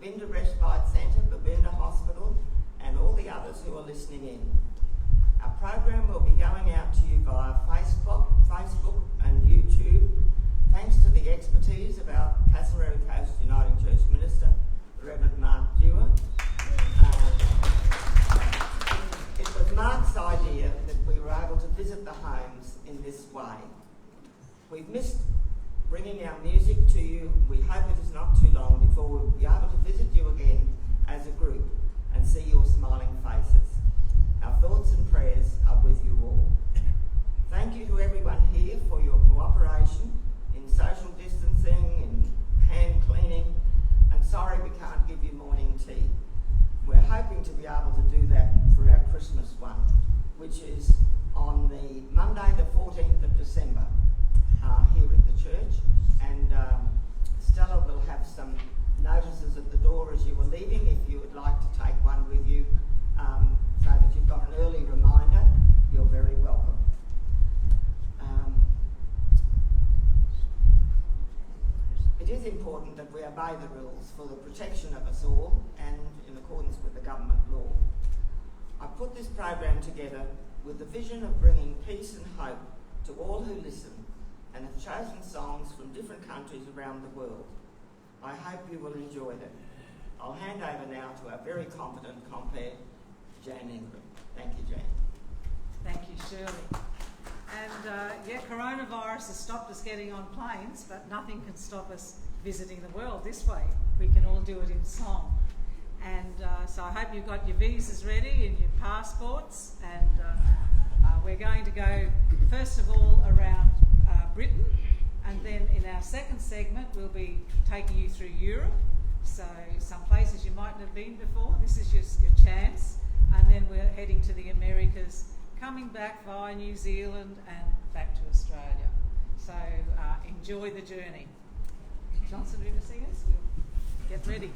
Babinda Respite Centre, Babinda Hospital, and all the others who are listening in. Our program will be going out to you via Facebook and YouTube, thanks to the expertise of our Passaroo Coast Uniting Church Minister, the Reverend Mark Dewar. It was Mark's idea that we were able to visit the homes in this way. We've missed bringing our music to you. We hope it is not too long before we'll be able to visit you again as a group and see your smiling faces. Our thoughts and prayers are with you all. Thank you to everyone here for your cooperation in social distancing, in hand cleaning, and sorry we can't give you morning tea. We're hoping to be able to do that for our Christmas one, which is on the Monday the 14th of December here at the church, and Stella will have some notices at the door as you are leaving if you would like to take one with you, so that you've got an early reminder. You're very welcome. It is important that we obey the rules for the protection of us all and in accordance with the government law. I put this program together with the vision of bringing peace and hope to all who listen, and have chosen songs from different countries around the world. I hope you will enjoy them. I'll hand over now to our very competent compere, Jane Ingram. Thank you, Jane. Thank you, Shirley. And coronavirus has stopped us getting on planes, but nothing can stop us visiting the world this way. We can all do it in song. And so I hope you've got your visas ready and your passports, and we're going to go first of all around Britain, and then in our second segment we'll be taking you through Europe, so some places you mightn't have been before. This is your chance, and then we're heading to the Americas, coming back via New Zealand and back to Australia. So enjoy the journey. Johnstone River Singers, we'll get ready.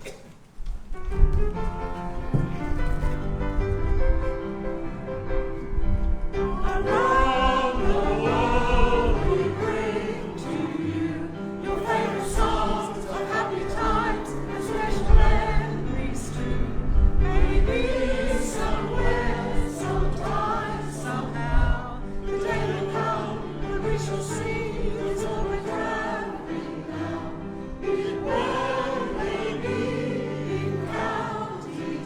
Around the world we bring to you your favorite songs of happy times and special memories too. Maybe somewhere, sometime, somehow, the day will come when we shall sing the story proudly now. It will maybe in county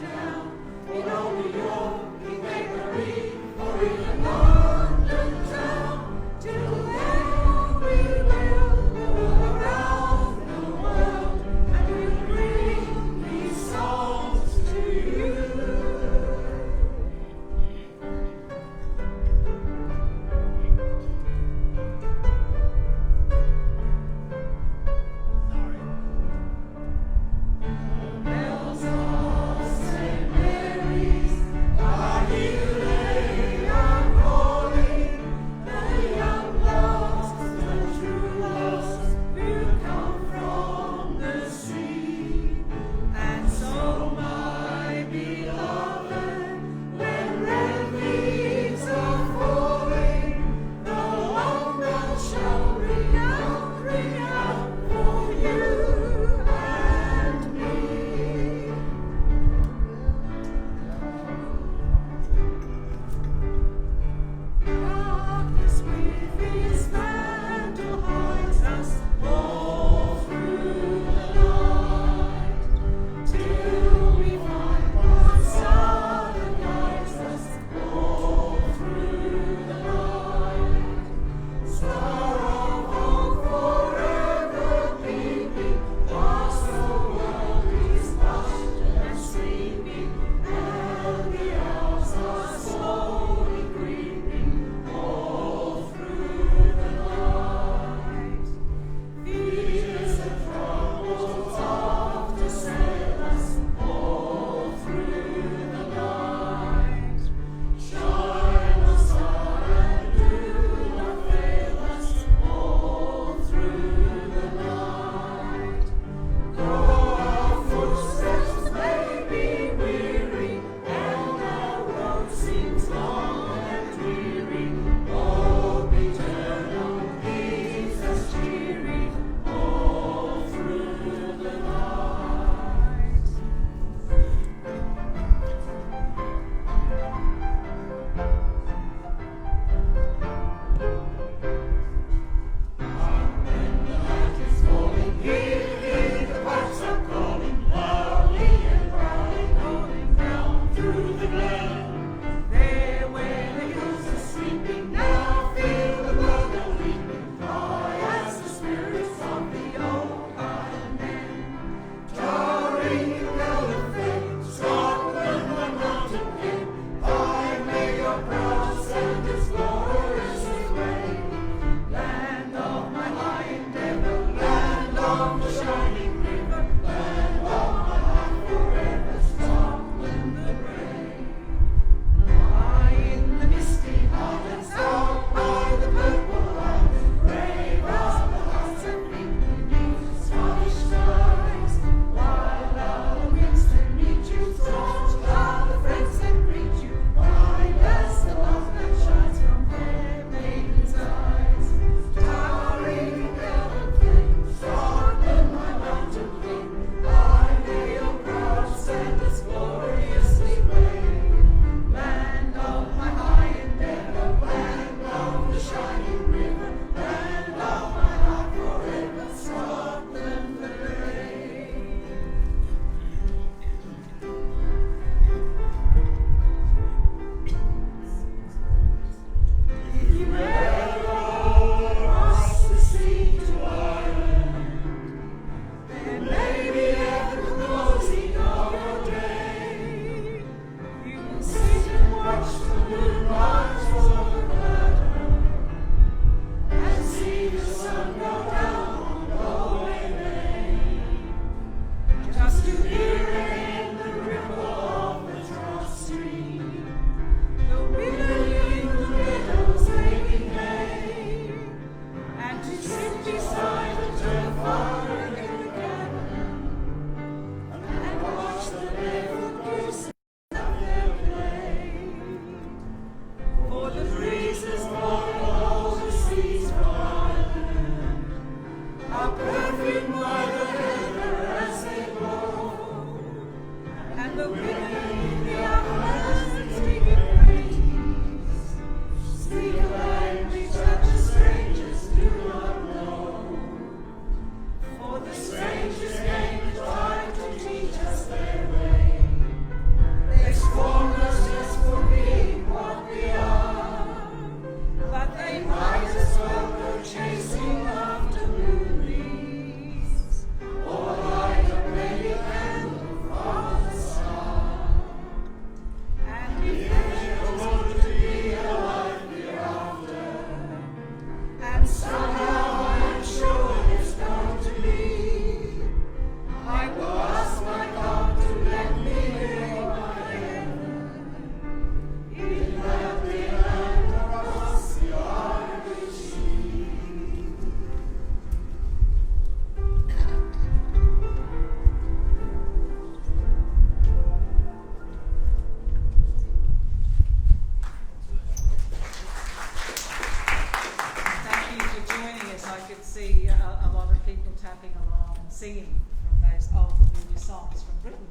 songs from Britain.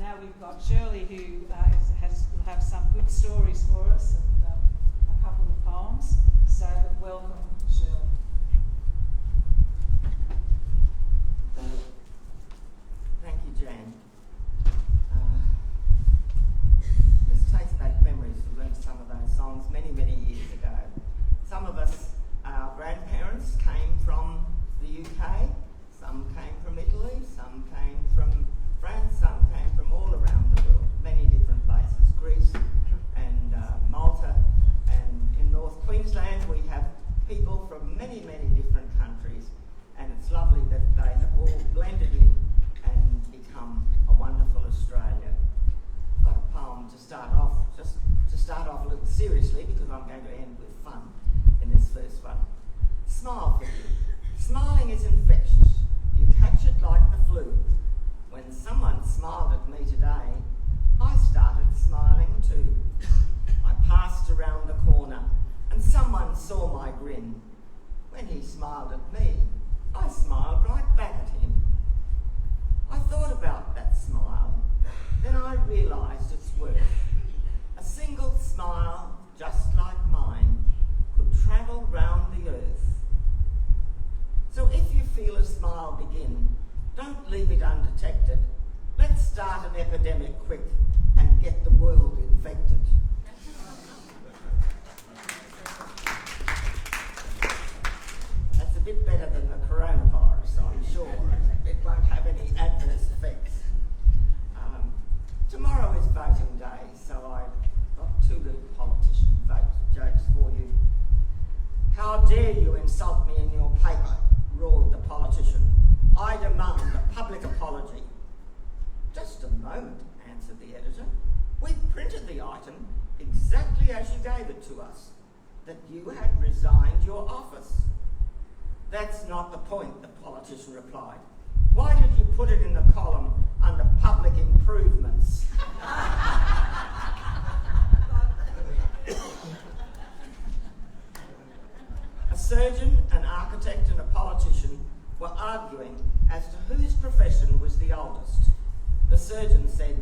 Now we've got Shirley, who will have some good stories for us and a couple of poems. So welcome, Shirley. Thank you, Jan. This takes back memories. We learned some of those songs many, many years ago. Some of us, our grandparents, came from the UK, some came from Italy, some came from France, some came from all around the world, many different places, Greece and Malta, and in North Queensland we have people from many, many different countries, and it's lovely that they have all blended in and become a wonderful Australia. I've got a poem to start off, just to start off a little seriously, because I'm going to end with fun in this first one. Smile for you. Smiling is infectious. You catch it like the flu. When someone smiled at me today, I started smiling too. I passed around the corner and someone saw my grin. When he smiled at me, I smiled right back at him. I thought about that smile, then I realised its worth. A single smile, just like mine, could travel round the earth. So if you feel a smile begin, don't leave it undetected. Let's start an epidemic quick and get the world infected. That's a bit better than the coronavirus, I'm sure. It won't have any adverse effects. Tomorrow is voting day, so I've got two little politician vote jokes for you. How dare you insult me in your paper, roared the politician. I demand a public apology. Just a moment, answered the editor. We printed the item exactly as you gave it to us, that you had resigned your office. That's not the point, the politician replied. Why did you put it in the column under public improvements? A surgeon, an architect and a politician were arguing as to whose profession was the oldest. The surgeon said,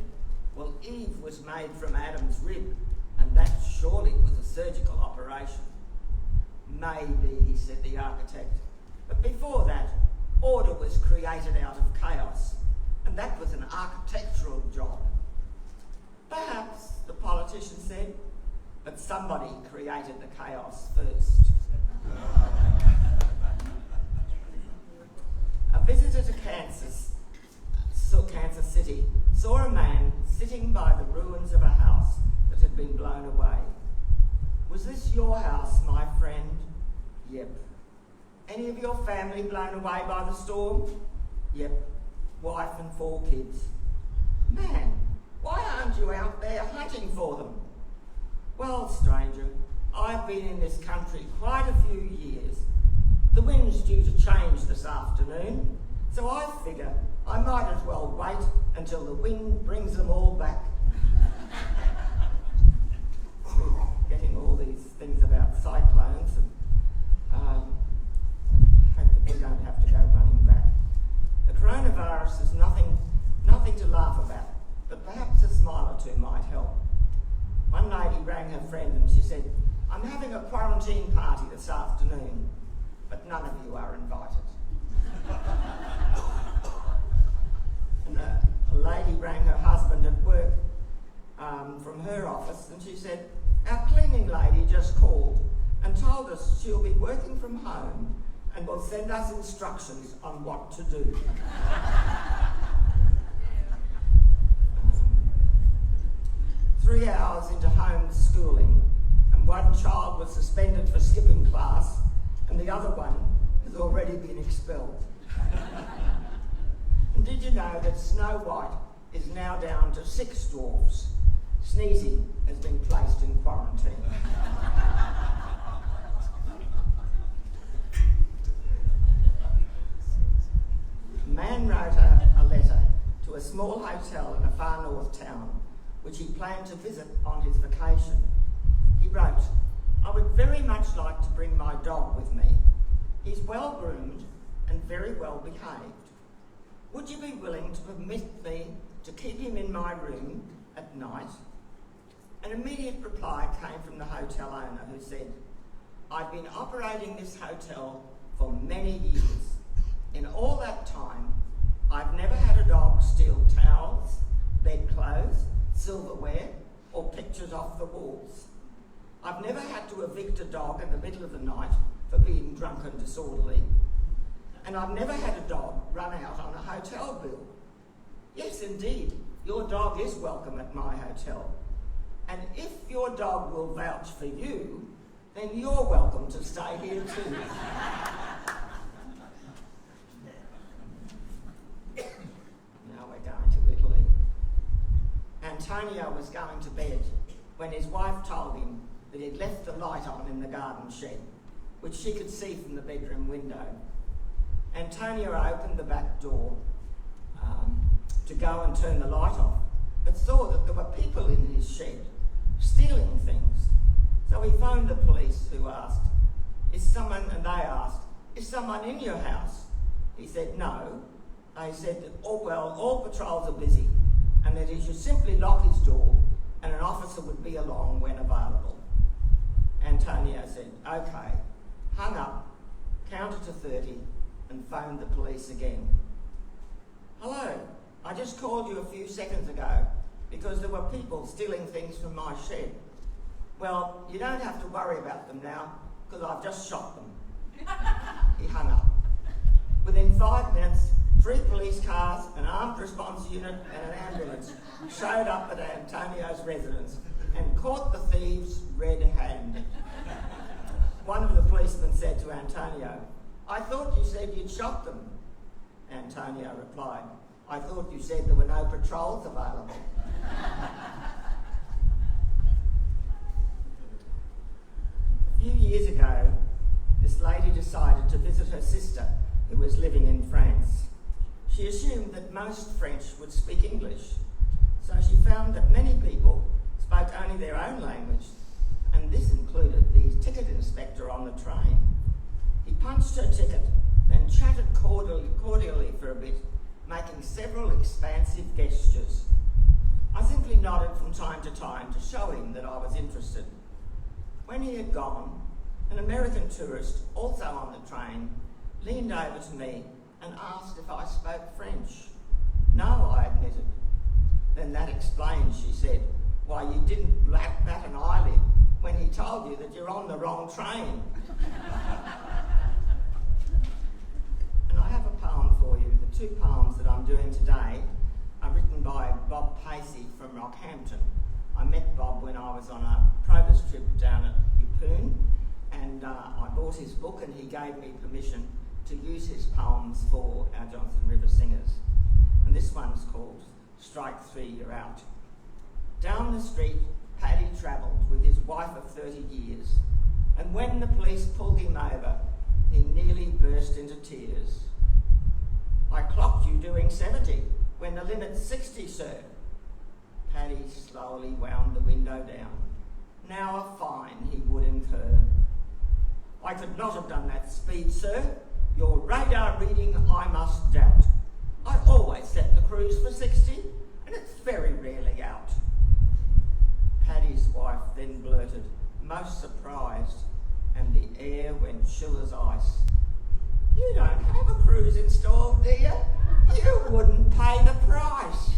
well, Eve was made from Adam's rib, and that surely was a surgical operation. Maybe, said the architect, but before that, order was created out of chaos, and that was an architectural job. Perhaps, the politician said, but somebody created the chaos first. A visitor to Kansas City saw a man sitting by the ruins of a house that had been blown away. Was this your house, my friend? Yep. Any of your family blown away by the storm? Yep. Wife and 4 kids. Man, why aren't you out there hunting for them? Well, stranger, I've been in this country quite a few years. The wind's due to change this afternoon, so I figure I might as well wait until the wind brings them all back. We're getting all these things about cyclones, and hope that we don't have to go running back. The coronavirus is nothing to laugh about, but perhaps a smile or two might help. One lady rang her friend and she said, I'm having a quarantine party this afternoon, but none of you are invited. And a lady rang her husband at work from her office and she said, our cleaning lady just called and told us she'll be working from home and will send us instructions on what to do. 3 hours into homeschooling, and one child was suspended for skipping class, and the other one has already been expelled. And did you know that Snow White is now down to 6 dwarfs? Sneezy has been placed in quarantine. A man wrote a letter to a small hotel in a far north town, which he planned to visit on his vacation. He wrote, I would very much like to bring my dog with me. He's well groomed and very well behaved. would you be willing to permit me to keep him in my room at night? An immediate reply came from the hotel owner, who said, I've been operating this hotel for many years. In all that time, I've never had a dog steal towels, bedclothes, silverware, or pictures off the walls. I've never had to evict a dog in the middle of the night for being drunk and disorderly. And I've never had a dog run out on a hotel bill. Yes, indeed, your dog is welcome at my hotel. And if your dog will vouch for you, then you're welcome to stay here too. Now we're going to Italy. Antonio was going to bed when his wife told him that he'd left the light on in the garden shed, which she could see from the bedroom window. Antonio opened the back door to go and turn the light off, but saw that there were people in his shed stealing things. So he phoned the police, who asked, they asked, is someone in your house? He said, no. They said that, all patrols are busy, and that he should simply lock his door and an officer would be along when available. Antonio said, okay, hung up, counted to 30, and phoned the police again. Hello, I just called you a few seconds ago because there were people stealing things from my shed. Well, you don't have to worry about them now because I've just shot them. He hung up. Within 5 minutes, 3 police cars, an armed response unit and an ambulance showed up at Antonio's residence and caught the thieves red-handed. One of the policemen said to Antonio, I thought you said you'd shot them. Antonio replied, I thought you said there were no patrols available. A few years ago, this lady decided to visit her sister, who was living in France. She assumed that most French would speak English, so she found that many people spoke only their own language, and this included the ticket inspector on the train. He punched her ticket, then chatted cordially for a bit, making several expansive gestures. I simply nodded from time to time to show him that I was interested. When he had gone, an American tourist, also on the train, leaned over to me and asked if I spoke French. No, I admitted. Then that explains, she said, why you didn't bat an eyelid when he told you that you're on the wrong train. And I have a poem for you. The 2 poems that I'm doing today are written by Bob Pacey from Rockhampton. I met Bob when I was on a probus trip down at Yeppoon, and I bought his book and he gave me permission to use his poems for our Johnstone River Singers. And this one's called Strike 3, You're Out. Down the street, Paddy travelled with his wife of 30 years, and when the police pulled him over, he nearly burst into tears. I clocked you doing 70 when the limit's 60, sir. Paddy slowly wound the window down. Now a fine he would incur. I could not have done that speed, sir. Your radar reading I must doubt. I always set the cruise for 60, and it's very rarely out. Paddy's wife then blurted, most surprised, and the air went chill as ice. You don't have a cruise installed, do you? You wouldn't pay the price.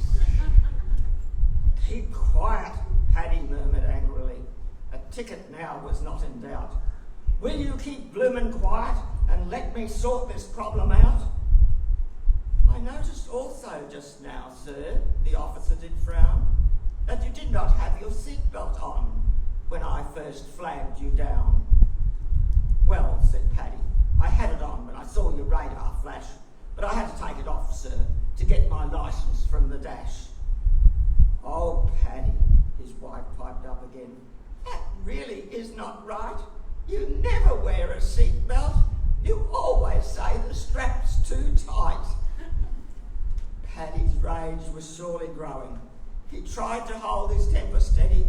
Keep quiet, Paddy murmured angrily. A ticket now was not in doubt. Will you keep bloomin' quiet and let me sort this problem out? I noticed also just now, sir, the officer did frown, that you did not have your seatbelt on when I first flagged you down. Well, said Paddy, I had it on when I saw your radar flash, but I had to take it off, sir, to get my licence from the dash. Oh, Paddy, his wife piped up again, that really is not right. You never wear a seatbelt. You always say the strap's too tight. Paddy's rage was surely growing. He tried to hold his temper steady.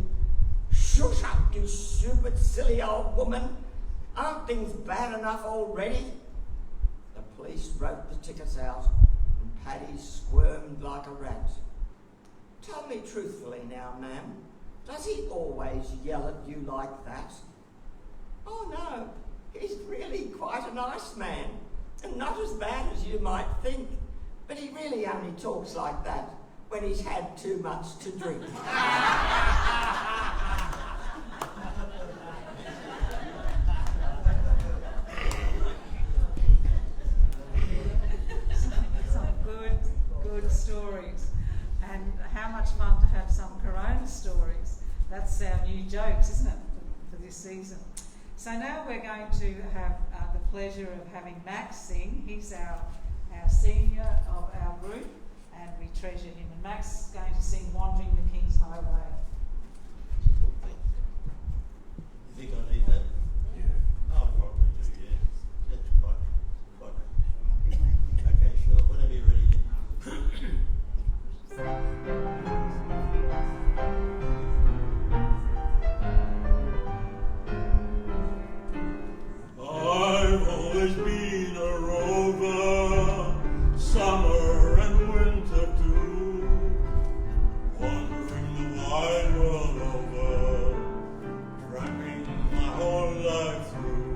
Shut up, you stupid, silly old woman. Aren't things bad enough already? The police wrote the tickets out, and Paddy squirmed like a rat. Tell me truthfully now, ma'am, does he always yell at you like that? Oh no, he's really quite a nice man, and not as bad as you might think, but he really only talks like that when he's had too much to drink. Some good stories. And how much fun to have some Corona stories. That's our new jokes, isn't it, for this season? So now we're going to have the pleasure of having Max sing. He's our senior of our group, and we treasure him. And Max is going to sing Wandering the King's Highway. You think I need that? Yeah. Oh, probably do, yeah. That's quite. Okay, sure. Whenever you're ready. I've always been a rover, summer and winter too, wandering the wide world over, trapping my whole life through.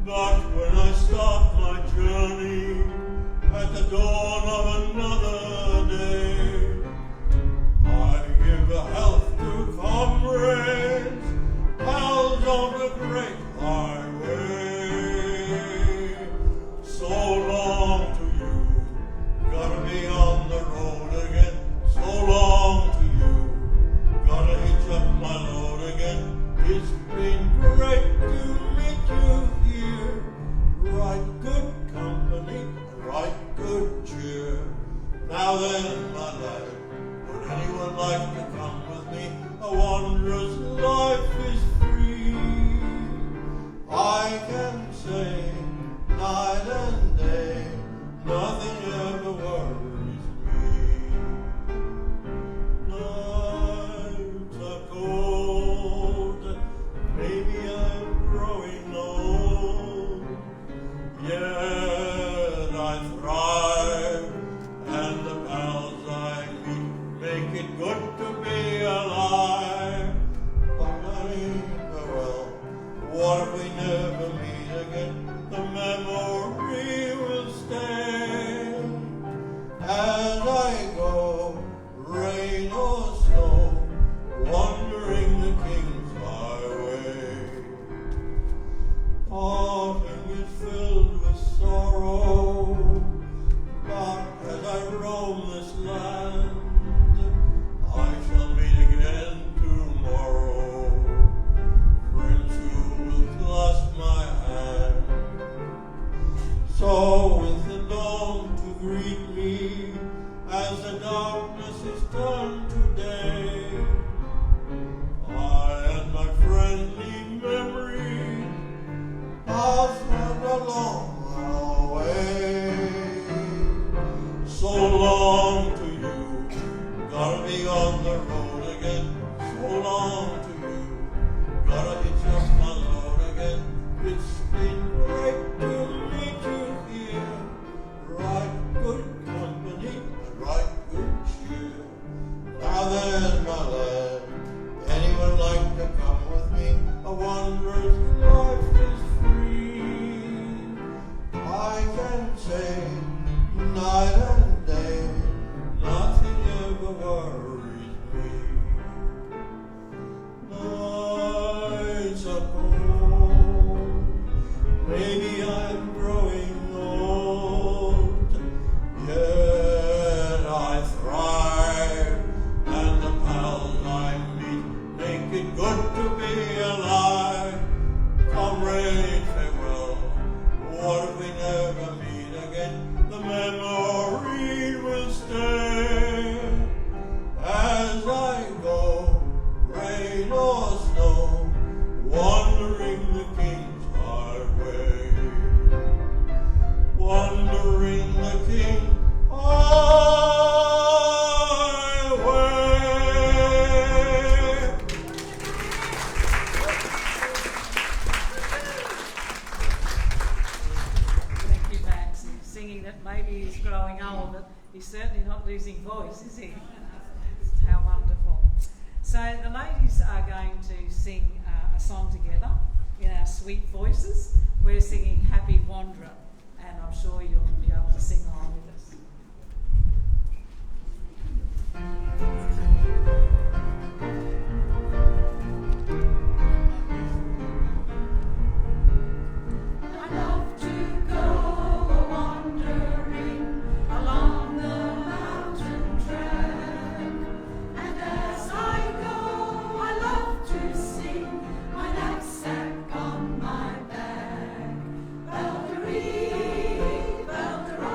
But when I start my journey at the dawn of another day, I give a health to comrades, pals on the great highway. So long to you, gotta be on the road again. So long to you, gotta hitch up my load again. It's been great to meet you here, right good company and right good cheer. Now then, my lad, would anyone like to come with me? A wanderer's life is free. I can say night and day, nothing ever worries me. Nights are cold, maybe I'm growing old, yet I thrive, and the pals I meet make it good to be alive. But honey, well, what if we never meet again? The memory will stay. As I go, rain or snow, wandering the King's Highway. Parting is filled with sorrow, but as I roam this land, I shall meet again tomorrow friends who will clasp my hand. So with the dawn to greet me, as the darkness is turned to day, I and my friendly memory pass not a long way. So long to you, gotta be on the road again. So long to you, gotta hitch up my load again. It's been great to meet you here, right good company and right good cheer. Now then, my lad, anyone like to come with me? A wanderer's life is free. I can say night and day, nothing ever worries me. Nights are cold, maybe I'm growing old, yet I thrive, and the pals certainly not losing voice, is he? How wonderful. So the ladies are going to sing a song together in our sweet voices. We're singing Happy Wanderer, and I'm sure you'll be able to sing along with us. I love to go a-wandering along the mountain track, and as I go, I love to sing my knapsack on my back. Beldery, Beldery.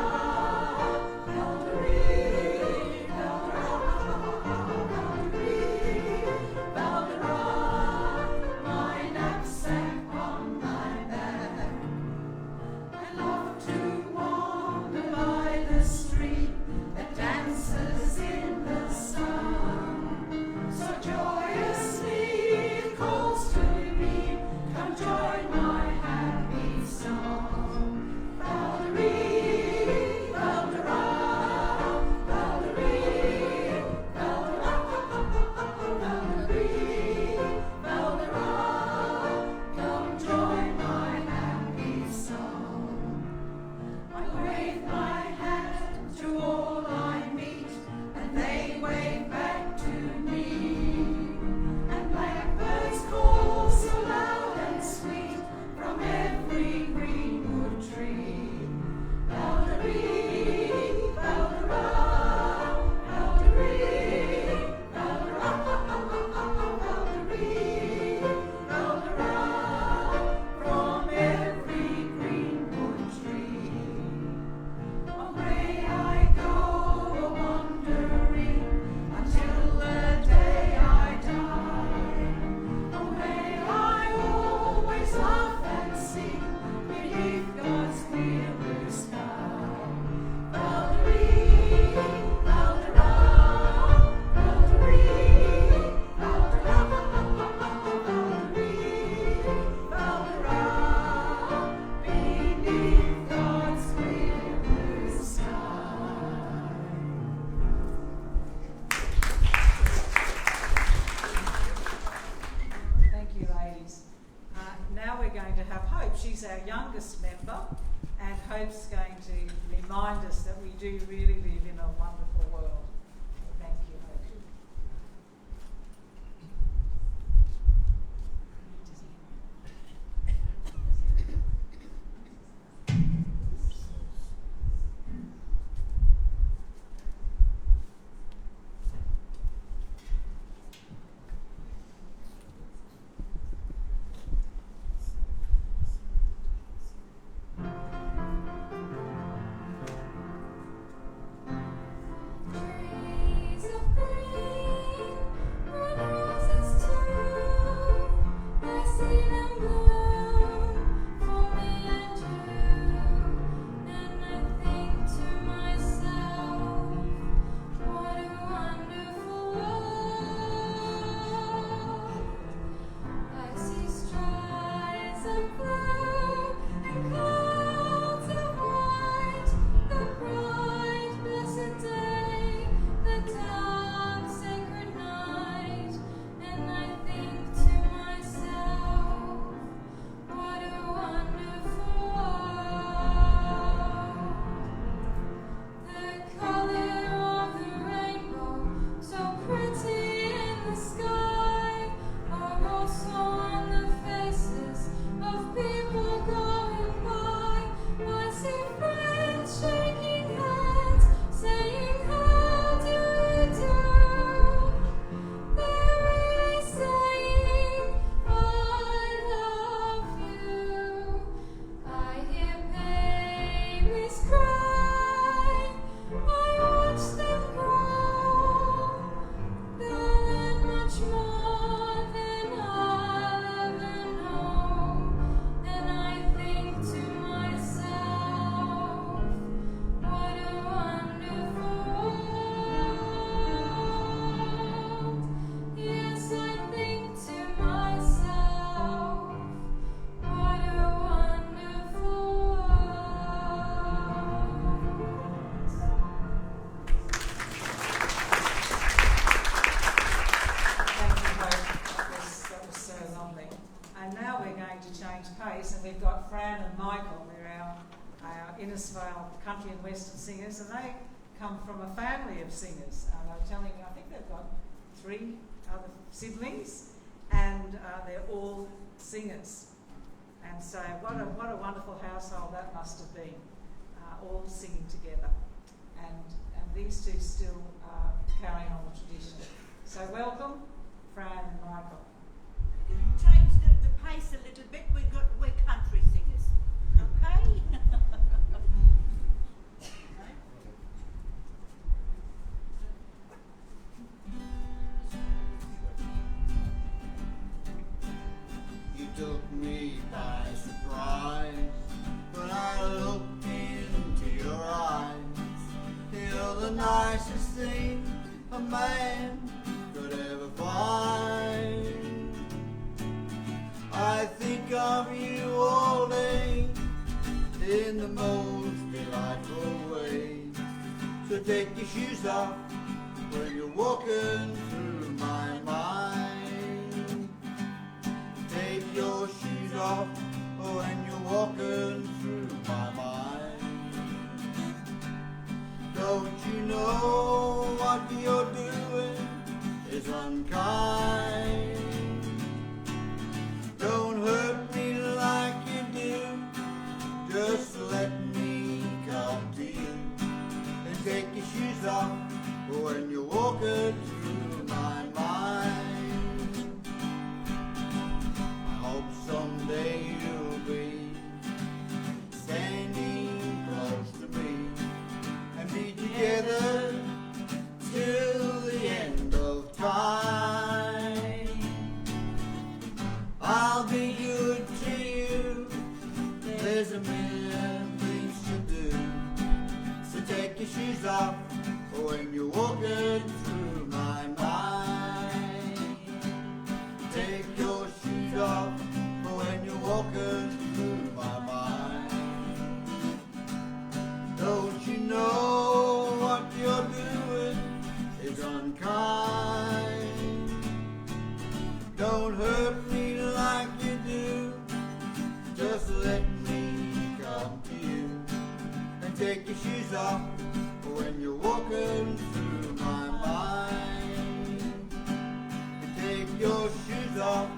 singers, and they come from a family of singers. They're telling me, I think they've got 3 other siblings, and they're all singers. And so what a wonderful household that must have been, all singing together. And these two still carrying on the tradition. So welcome, Fran and Michael. Change the pace a little bit. We're country singers, okay? You took me by surprise when I looked into your eyes. You're the nicest thing a man could ever find. I think of you all day in the most delightful way. So take your shoes off when you're walking through my mind. Take your shoes off when you're walking through my mind. Don't you know what you're doing is unkind? Don't hurt me like you do, just let me come to you. And take your shoes off when you're walking through my mind. I hope someday you'll be standing close to me and be together till the end of time. I'll be good to you, there's a million things to do. So take your shoes off when you're walking through my mind. Take your shoes off when you're walking through my mind. Don't you know what you're doing is unkind? Don't hurt me like you do, just let me come to you. And take your shoes off when you're walking through my mind. And take your shoes off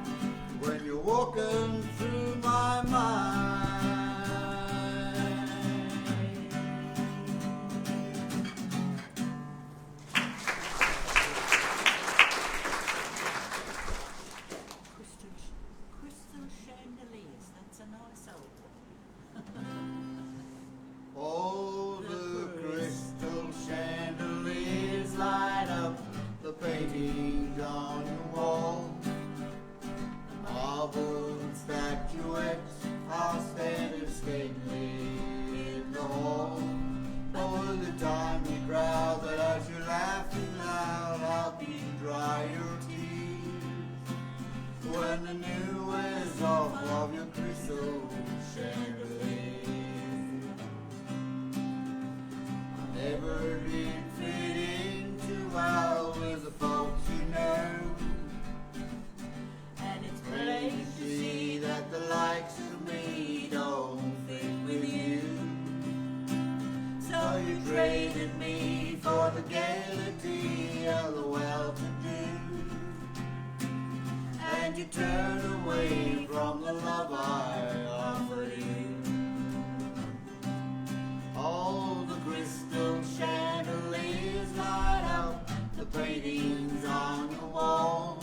when you're walking through my mind. Crystal chandeliers, that's a nice old one. All the crystal chandeliers light up the paintings on the wall. The marble statuettes are standing stately in the hall. Oh, the timely crowd that as you're laughing loud help you dry your tears when the new wears off of your crystal chandelier. Never did fit in too well with the folks you know, and it's plain to see that the likes of me don't fit with you. So you traded me for the gaiety of the well-to-do, and you turned away from the love I offered you. All the crystal chandeliers light up the paintings on the wall.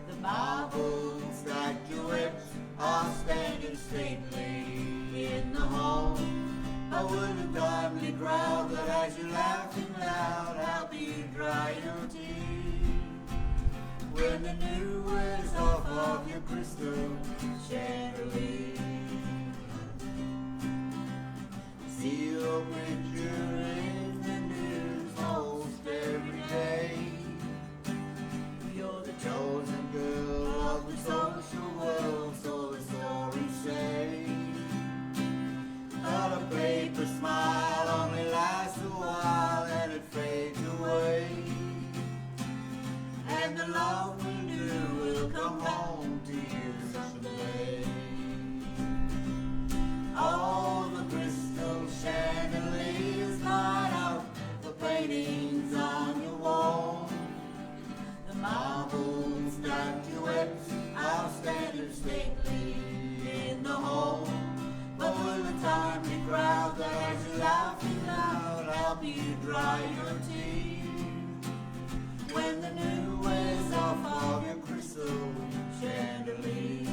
The marble statuettes are standing stately in the hall. Oh, what a timely crowd that as you're laughing loud help you dry your tears when the new wears off of your crystal chandelier. See your picture in the news most every day. You're the chosen girl of the social world, so the stories say. But a paper smile only lasts a while and it fades away. And the love we knew will come home to you someday. paintings on your wall, the marble statuettes are standing stately in the hall. But will the tiny crowd that is laughing loud help you dry your tears when the new wears off of your crystal chandelier?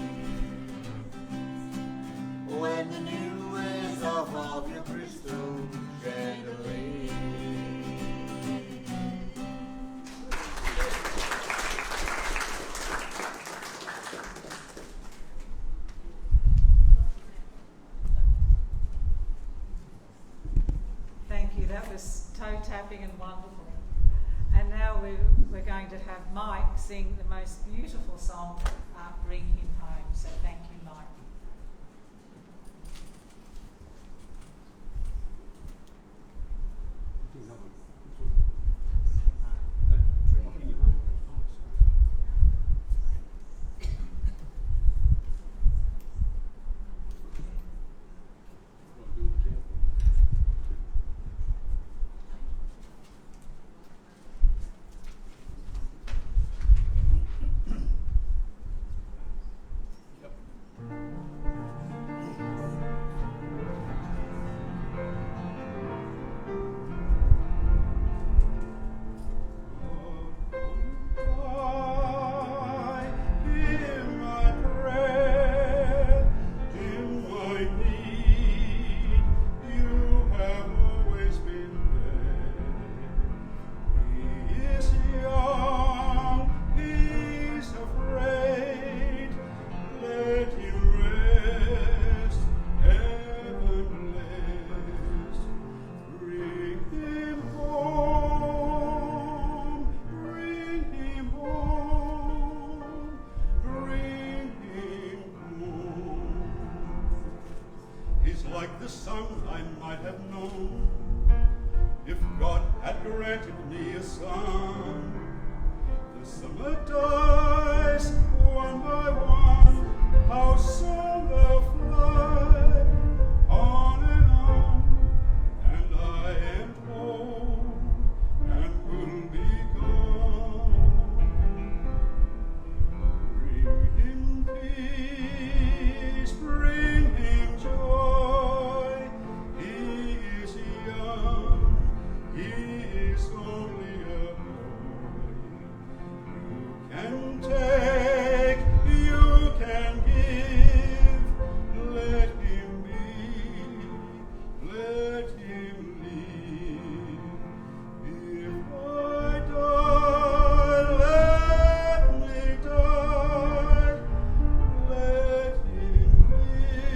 When the new wears off of your crystal chandelier. Thank you. That was toe tapping and wonderful. And now we're going to have Mike sing the most beautiful song, Bring Him Home. So thank you, Mike. Like the son I might have known if God had granted me a son. The summer dies one by one, how soon they'll fly on, and I am old and will be gone. Bring him peace, bring him joy. He is young, he is only a boy. You can take, you can give. Let him be, let him live. If I die, let me die. Let him live.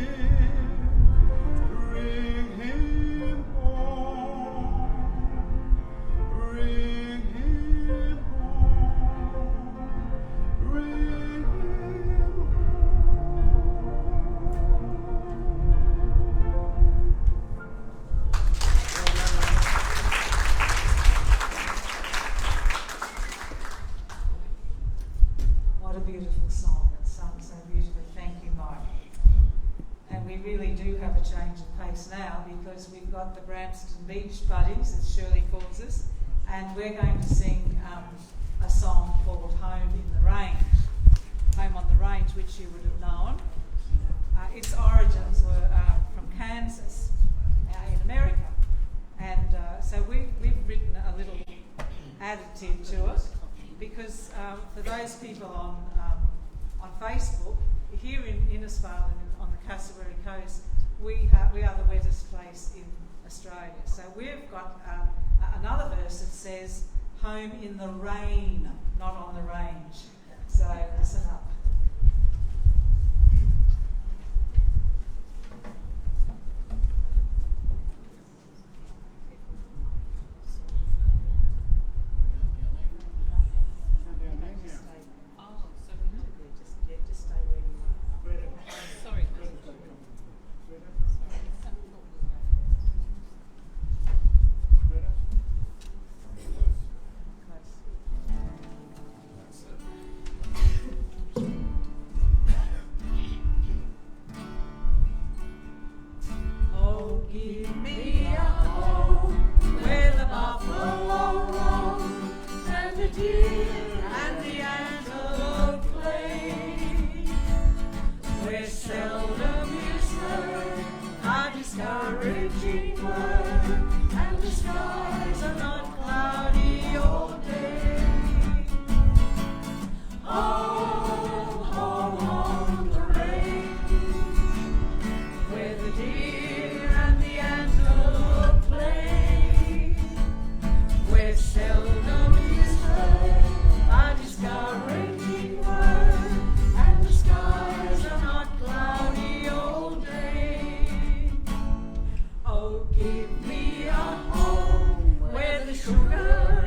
Bring him home. Bring him home. Bring him What a beautiful song. It's sung so beautifully. Thank you, Mike. And we really do have a change of pace now because we've got the Branston Beach Buddies, as Shirley calls us, and we're going to sing a song called Home in the Range. Home on the Range, which you would have known. Its origins were from Kansas in America. And so we've written a little additive to it because for those people on Facebook, here in Innisfail and on the Cassowary Coast, we are the wettest place in Australia. So we've got another verse that says, home in the rain, not on the range. So listen up. Just stay where you are. Sorry. Close.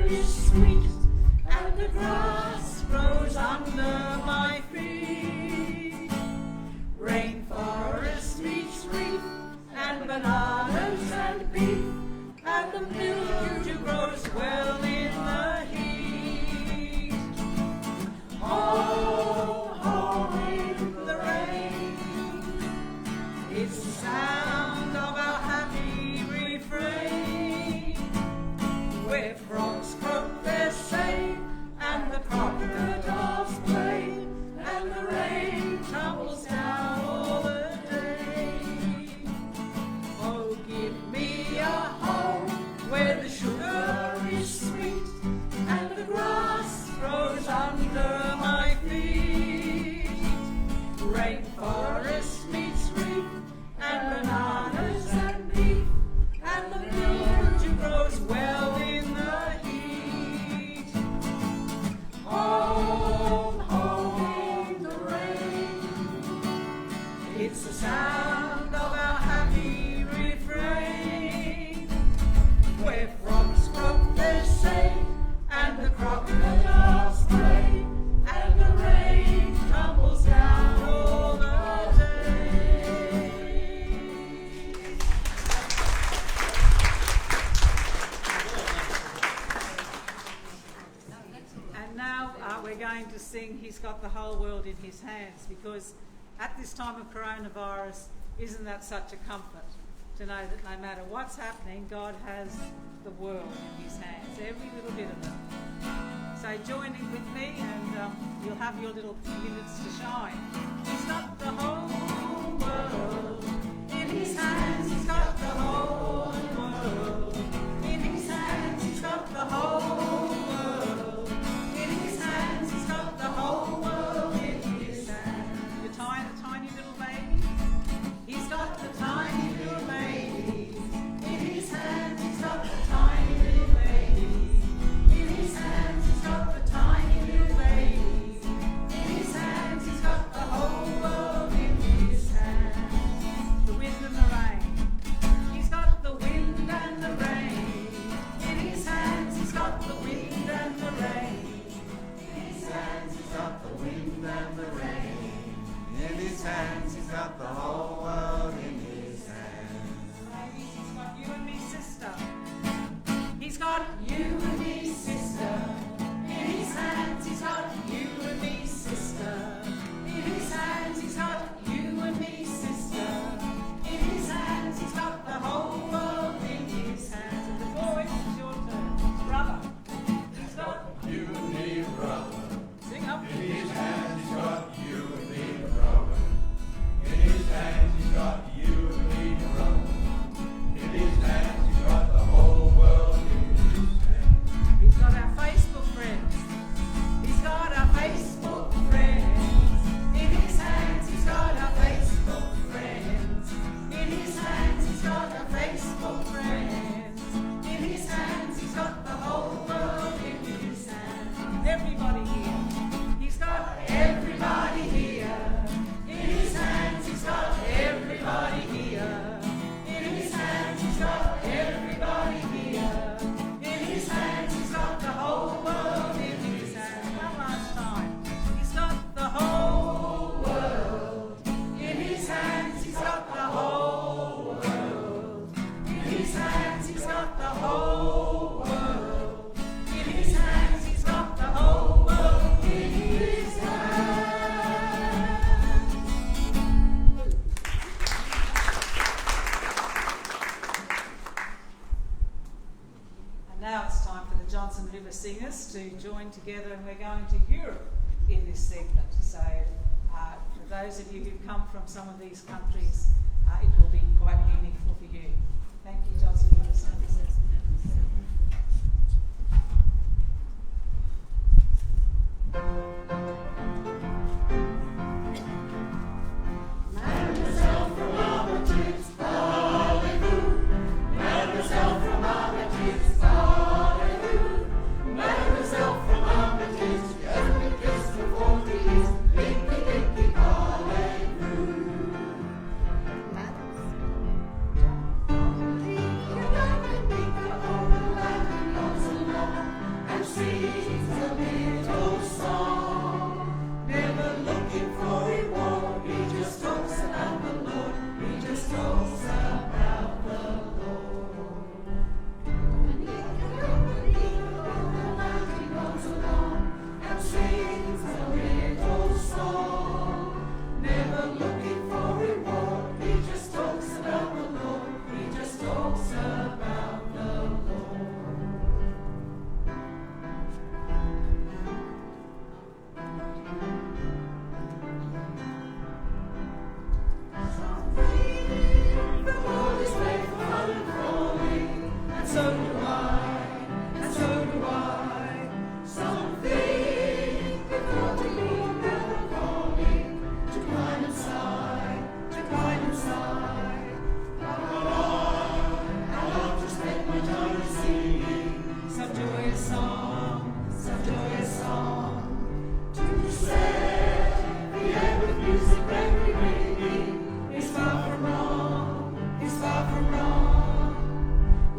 is sweet, and the grass grows under my feet. Rainforest meets reef, and bananas and beef, and the mildew grows well in the heat. Home, home in the rain, it's the sound of our happy refrain, where frogs croak their say, and the crocodiles play, and the rain tumbles down all the day. Oh, give me a home where the sugar is sweet, and the grass grows under my feet. Rainforest meets reef, and bananas and beef, and the mildew grows well in the heat. Home, home in the rain, it's the sound of our happy refrain, where frogs croak their say, and the crocodiles play, and the rain tumbles down all the day. And now we're going to sing He's Got the Whole World in His Hands, because at this time of coronavirus, isn't that such a comfort to know that no matter what's happening, God has the world in His hands, every little bit of it. So join in with me, and you'll have your little minutes to shine. He's got the whole world in His hands. He's got the whole world in His hands. He's got the whole world in His hands. He's got the whole world in His hands. You're the tiny little baby. He's got the tiny little baby in His hands. He's got the tiny little baby in His hands. He's got the tiny little baby in His hands. He's got the whole world in His hands. The wind and the rain. He's got the wind and the rain in His hands. He's got the wind and the rain in His hands. He's got the wind and the rain In His hands, He's got the whole world in His hands. Ladies, He's got you and me, sister. He's got You and me, sister, in His hands. He's got you and me, sister, in His hands. He's got you and me, sister, in His hands. He's got the whole world in His hands. And the boys, it's your turn. Brother. He's got You and me, brother. Sing up. In His hands, He's got you and me, brother. In His hands, He's got you and me, brother. In His hands, He's got the whole world in His hands. He's got our Facebook friends. He's got our Facebook friends in His hands. He's got our Facebook friends in His hands. He's got our Facebook friends in His hands. He's got the whole world in His hands. Everybody here. He's got Everybody here in His hands. He's got everybody here in His hands. He's got everybody here in His hands. He's got the whole world in His hands. one last time. He's got the Whole world in His hands. He's got the whole world in His hands. He's got the whole world in His hands. He's got the whole world in His hands. And now it's time for the Johnstone River Singers to join together, and we're going to Europe in this segment. So for those of you who've come from some of these countries, it will be quite meaningful for you. Thank you, Johnstone River Singers. Mademoiselle from Aberdeen's Parlez-vous. Mademoiselle from Aberdeen's Parlez-vous. Mademoiselle from Aberdeen's, she hasn't been kissed for 40 years. Dinky, dinky, parlez-vous. Mademoiselle, don't leave your love in me. sings a little song, never looking for reward. He just talks about the Lord. He just talks about the Lord. And he goes along and sings a little song, never looking for reward. He just talks about the Lord. He just talks about the Lord. The Lord is faithful and holy, and so do I, and so do I. Something before to leave never calling, to climb inside, to climb inside. But I love to spend my time singing some joyous song, to set the air with music every ringing is far from wrong, is far from wrong.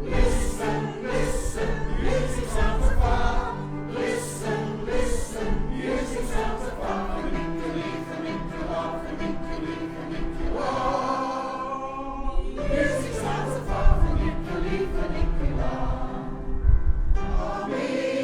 Listen, listen, music sounds afar. Listen, listen, music sounds afar. Funiculate, funicular, funiculate, funicular. Music sounds afar. Funiculate, funicular. Amen.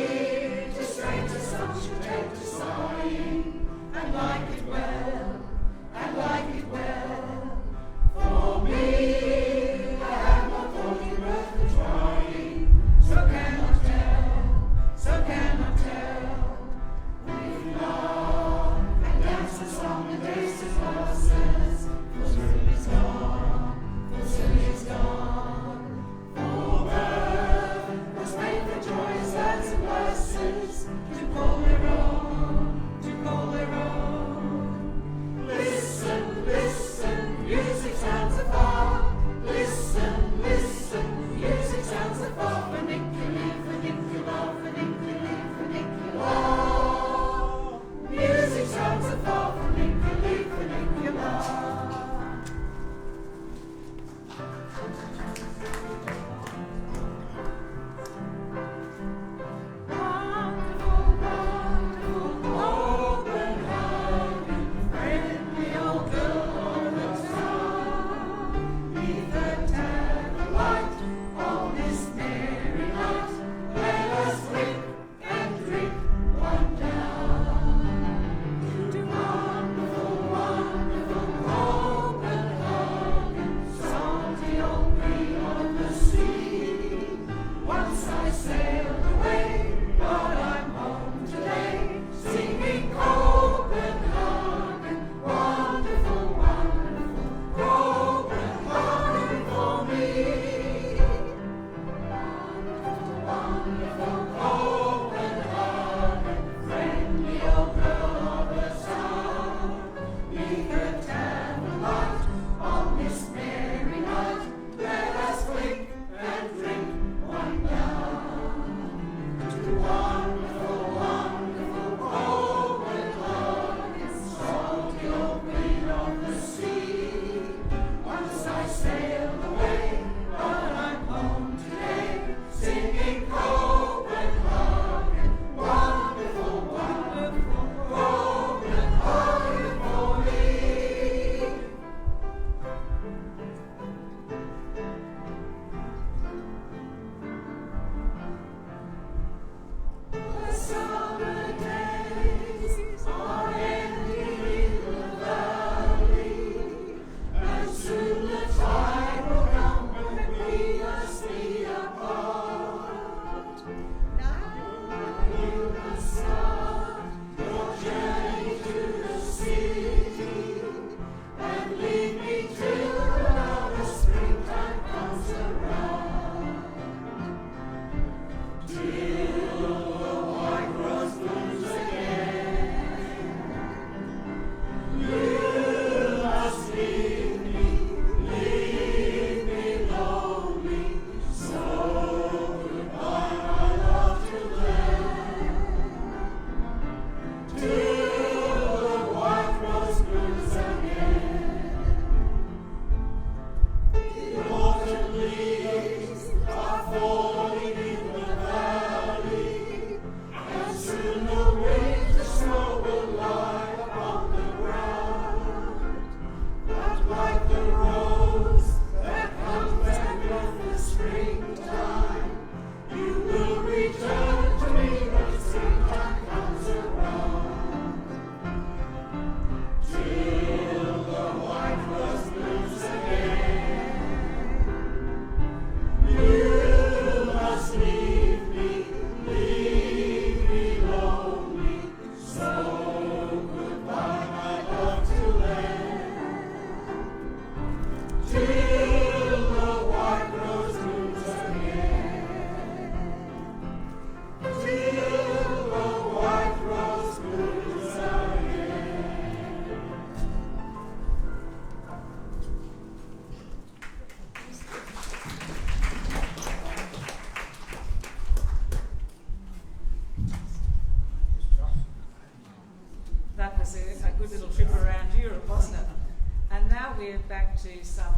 we're back to some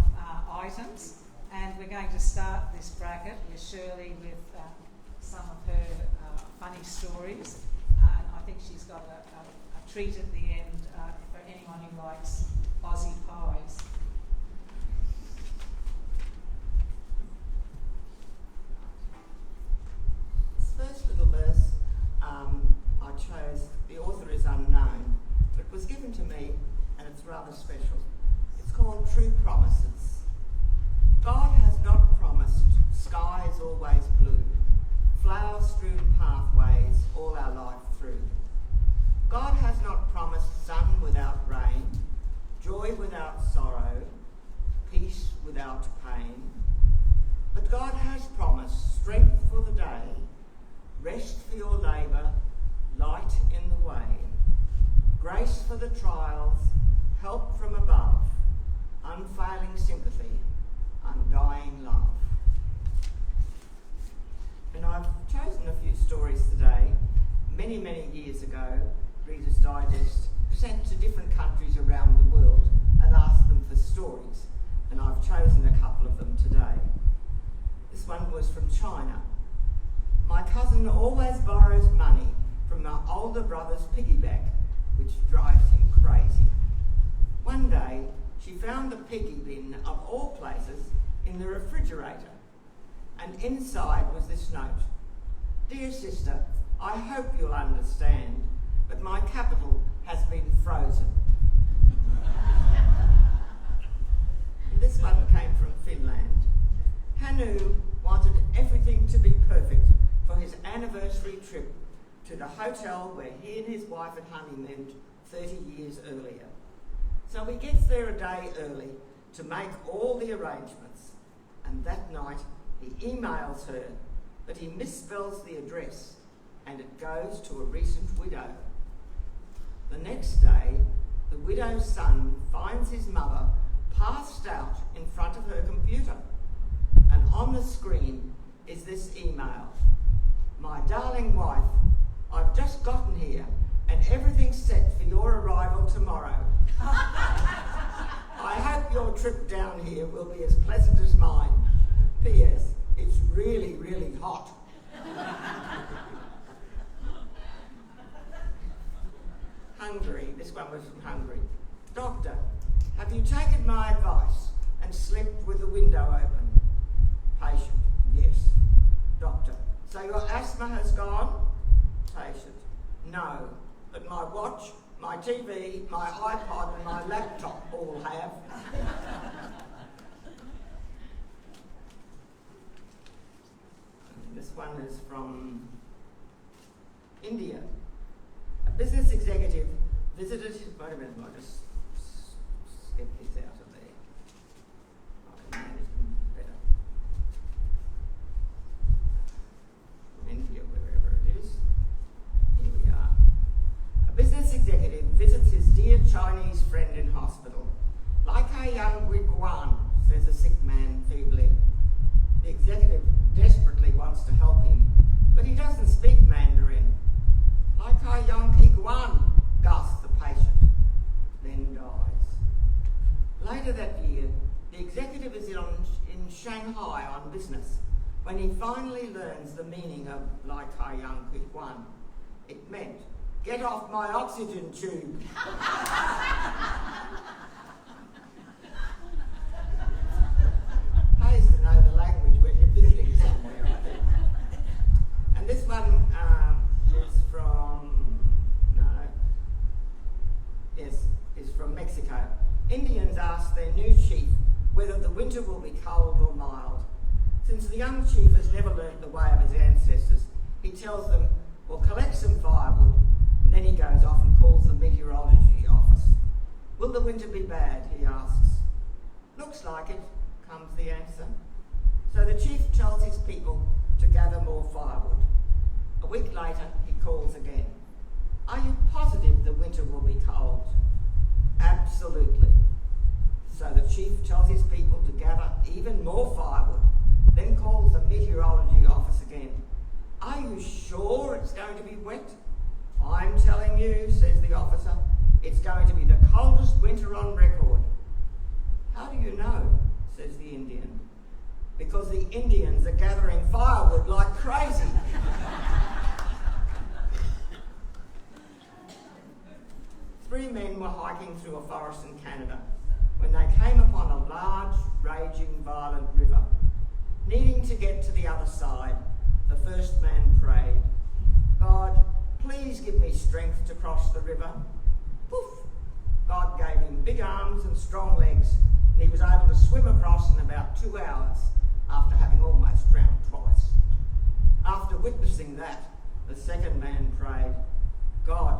items, and we're going to start this bracket with Shirley with some of her funny stories. And I think she's got a treat at the end for anyone who likes Aussie pies. This first little verse I chose, the author is unknown, but it was given to me and it's rather special. It's called True Promises. God has not promised skies always blue, flower-strewn pathways all our life through. God has not promised sun without rain, joy without sorrow, peace without pain. But God has promised strength for the day, rest for your labour, light in the way, grace for the trials, help from above, unfailing sympathy, undying love. And I've chosen a few stories today. Many, many years ago, Reader's Digest sent to different countries around the world and asked them for stories. And I've chosen a couple of them today. This one was from China. My cousin always borrows money from my older brother's piggyback, which drives him crazy. One day, she found the piggy bin, of all places, in the refrigerator. And inside was this note. Dear sister, I hope you'll understand, but my capital has been frozen. And this one came from Finland. Hanu wanted everything to be perfect for his anniversary trip to the hotel where he and his wife had honeymooned 30 years earlier. So he gets there a day early to make all the arrangements, and that night he emails her, but he misspells the address and it goes to a recent widow. The next day, the widow's son finds his mother passed out in front of her computer, and on the screen is this email. My darling wife, I've just gotten here and everything's set for your arrival tomorrow. I hope your trip down here will be as pleasant as mine. P.S. It's really, really hot. Hungary, this one was from Hungary. Doctor, have you taken my advice and slept with the window open? Patient, yes. Doctor, so your asthma has gone? Patient, no, but my watch, my TV, my iPod and my laptop all have. This one is from India. A business executive visited his... Wait a minute, I'll just skip these out of there. I can manage them better. From India, wherever it is. Here we are. A business executive visits his dear Chinese friend in hospital. Like a young Wiguan, says a sick man feebly. The executive desperately wants to help him, but he doesn't speak Mandarin. Like our young Kiguan, gasps the patient, then dies. Later that year, the executive is in Shanghai on business when he finally learns the meaning of like our young Kiguan. It meant, get off my oxygen tube. Pays to know the language when you're visiting somewhere, I think. And this one is from Mexico. Indians ask their new chief whether the winter will be cold or mild. Since the young chief has never learnt the way of his ancestors, he tells them, well, collect some firewood, and then he goes off and calls the meteorology office. Will the winter be bad, he asks. Looks like it, comes the answer. So the chief tells his people to gather more firewood. A week later, he calls again. Are you positive the winter will be cold? Absolutely. So the chief tells his people to gather even more firewood, then calls the meteorology office again. Are you sure it's going to be wet? I'm telling you, says the officer, it's going to be the coldest winter on record. "How do you know?" says the Indian. "Because the Indians are gathering firewood like crazy." Three men were hiking through a forest in Canada when they came upon a large, raging, violent river. Needing to get to the other side, the first man prayed, "God, please give me strength to cross the river." Poof! God gave him big arms and strong legs, and he was able to swim across in about 2 hours after having almost drowned twice. After witnessing that, the second man prayed, "God,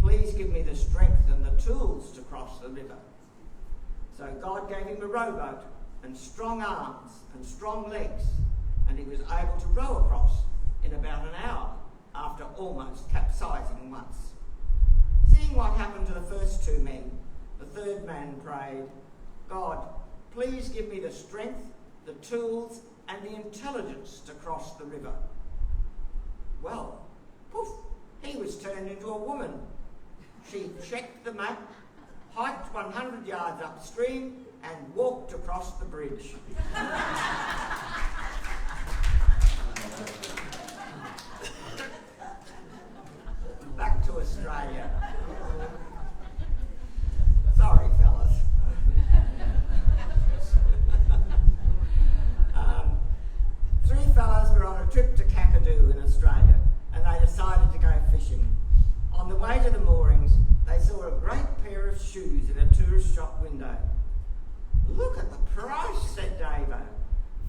please give me the strength and the tools to cross the river." So God gave him a rowboat and strong arms and strong legs, and he was able to row across in about an hour after almost capsizing once. Seeing what happened to the first two men, the third man prayed, "God, please give me the strength, the tools, and the intelligence to cross the river." Well, poof, he was turned into a woman. She checked the map, hiked 100 yards upstream, and walked across the bridge. Back to Australia. Sorry, fellas. Three fellas were on a trip to Kakadu in Australia, and they decided to go fishing. On the way to the moorings, they saw a great pair of shoes in a tourist shop window. "Look at the price," said Davo.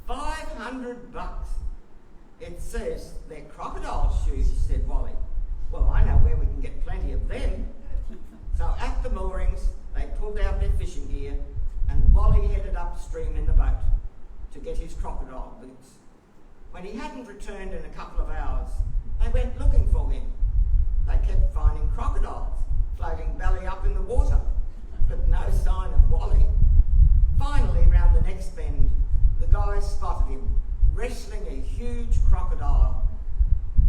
$500. "It says they're crocodile shoes," said Wally. "Well, I know where we can get plenty of them." So at the moorings, they pulled out their fishing gear, and Wally headed upstream in the boat to get his crocodile boots. When he hadn't returned in a couple of hours, they went looking for him. They kept finding crocodiles floating belly up in the water, but no sign of Wally. Finally, round the next bend, the guys spotted him, wrestling a huge crocodile.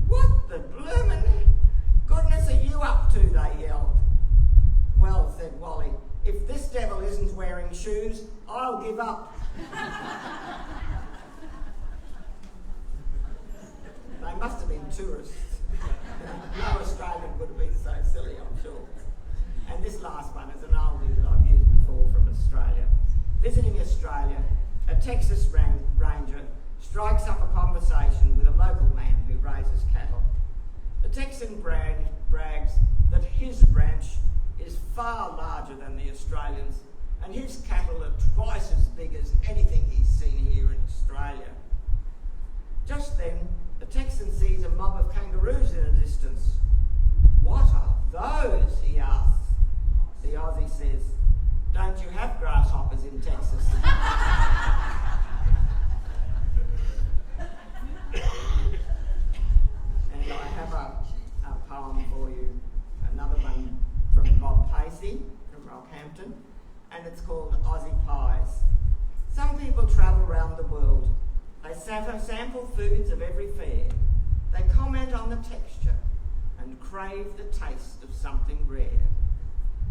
"What the bloomin' goodness are you up to?" they yelled. "Well," said Wally, "if this devil isn't wearing shoes, I'll give up." They must have been tourists. No Australian would have been so silly, I'm sure. And this last one is an oldie that I've used before from Australia. Visiting Australia, a Texas ranger strikes up a conversation with a local man who raises cattle. The Texan brags that his ranch is far larger than the Australians, and his cattle are twice as big as anything he's seen here in Australia. Just then, the Texan sees a mob of kangaroos in the distance. "What are those?" he asks. The Aussie says, "Don't you have grasshoppers in Texas?" And I have a poem for you, another one from Bob Pacey from Rockhampton, and it's called Aussie Pies. Some people travel around the world. They sample foods of every fare. They comment on the texture and crave the taste of something rare.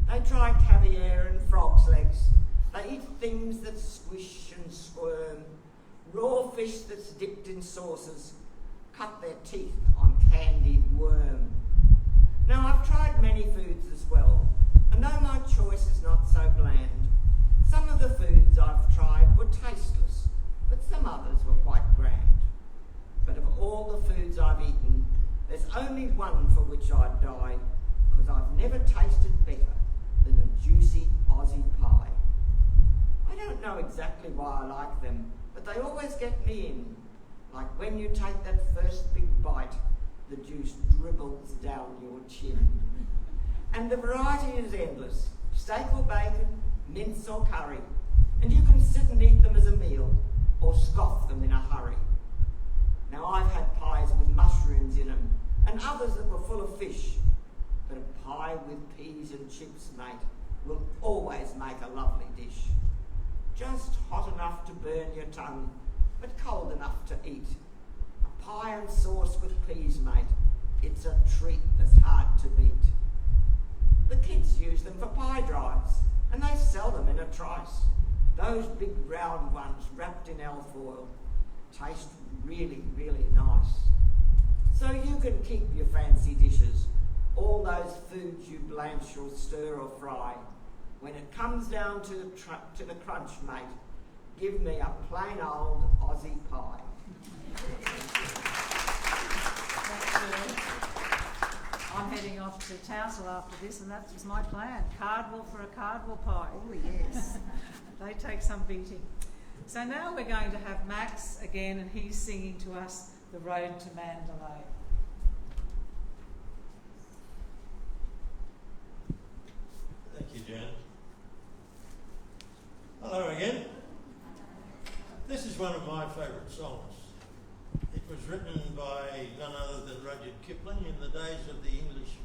They try caviar and frog's legs. They eat things that squish and squirm, raw fish that's dipped in sauces, cut their teeth on candied worm. Now, I've tried many foods as well, and though my choice is not so bland, some of the foods I've tried were tasteless, but some others were quite grand. But of all the foods I've eaten, there's only one for which I'd die, because I've never tasted better than a juicy Aussie pie. I don't know exactly why I like them, but they always get me in. Like when you take that first big bite, the juice dribbles down your chin. And the variety is endless. Steak or bacon, mince or curry. And you can sit and eat them as a meal, or scoff them in a hurry. Now, I've had pies with mushrooms in them, and others that were full of fish. But a pie with peas and chips, mate, will always make a lovely dish. Just hot enough to burn your tongue, but cold enough to eat. A pie and sauce with peas, mate, it's a treat that's hard to beat. The kids use them for pie drives, and they sell them in a trice. Those big round ones wrapped in alfoil taste really, really nice. So you can keep your fancy dishes, all those foods you blanch or stir or fry. When it comes down to the crunch, mate, give me a plain old Aussie pie. I'm heading off to Townsville after this, and that was my plan. Cardwell for a Cardwell pie. Oh, yes. They take some beating. So now we're going to have Max again, and he's singing to us The Road to Mandalay. Thank you, Jan. Hello again. This is one of my favourite songs. It was written by none other than Rudyard Kipling in the days of the English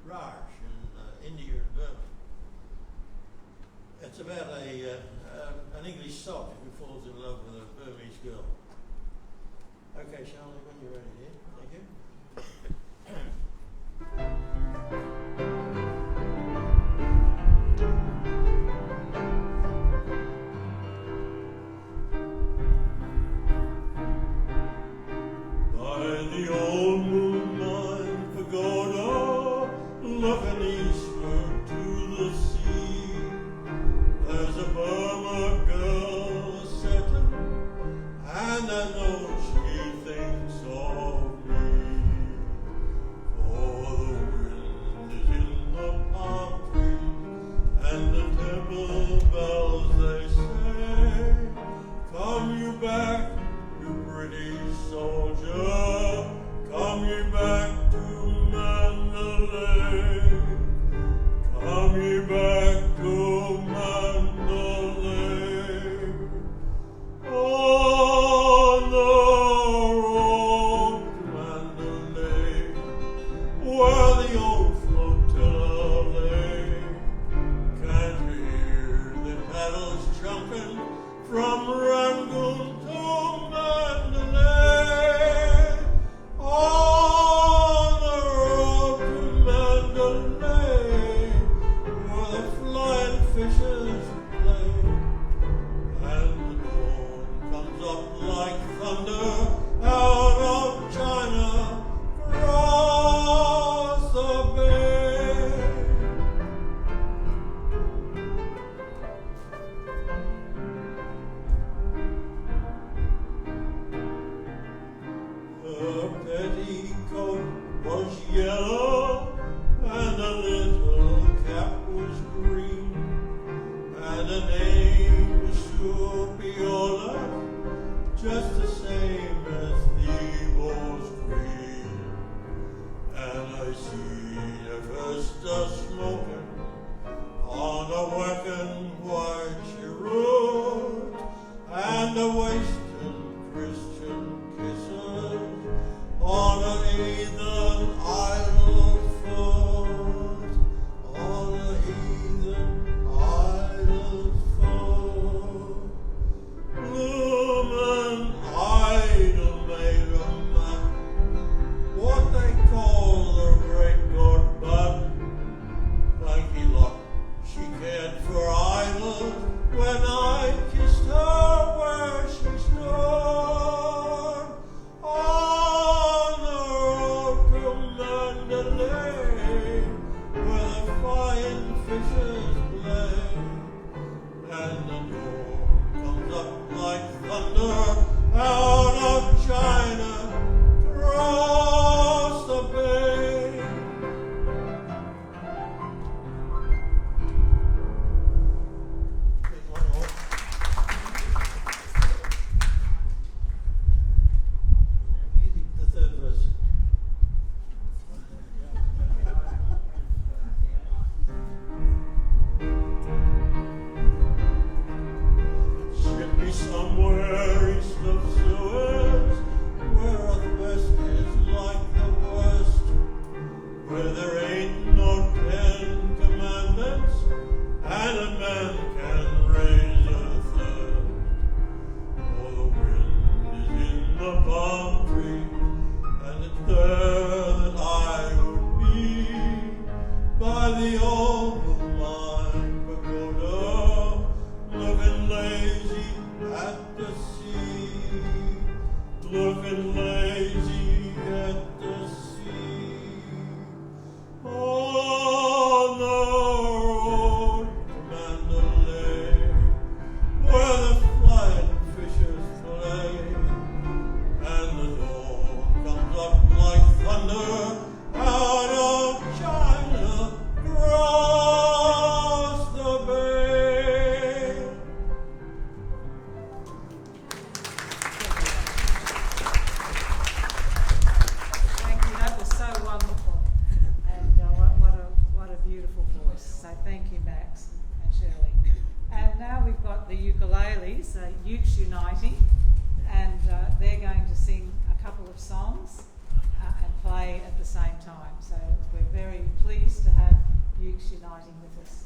Raj in India and Burma. It's about an English soldier who falls in love with a Burmese girl. Okay, Charlie, when you're ready, yeah? Thank you. The old moonlight pagoda, looking eastward to the sea. There's a Burma girl sitting, and I know she thinks of me. For the wind is in the palm trees, and the temple bells they say, come you back, you British soldier, come ye back to Mandalay. Come ye back to Mandalay. On the road to Mandalay, where the old flotilla lay. Can't you hear the paddles jumping from Rangoon to Mandalay? On the road to Mandalay, where the flying fishes play, and the dawn comes up like thunder out of China, across the bay. Her petticoat was yellow, and a little cap was green, and her name was Supiola, just the same as Thebos' queen. And I see a Vesta smoking on a working white cheroot, and a wasting Christian kisses on a heathen idol foot, on a heathen idol foot. Bloomin' idol made of man, what they call the great god bud. Blanky luck, she cared for idols when I kissed her where she stood. On the road to Mandalay, where the flying fishes play, and the dawn comes up like thunder out of China, across the bay. Take one more. The third verse. Ship me somewhere east of Suez, where the best is like the worst, where there ain't no 10 commandments, and a man can raise a third. For the wind is in the palm trees, and it's there that I would be, by the old moonlight pagoda, looking lazy Shirley's, Youths Uniting, and they're going to sing a couple of songs and play at the same time. So we're very pleased to have Youths Uniting with us.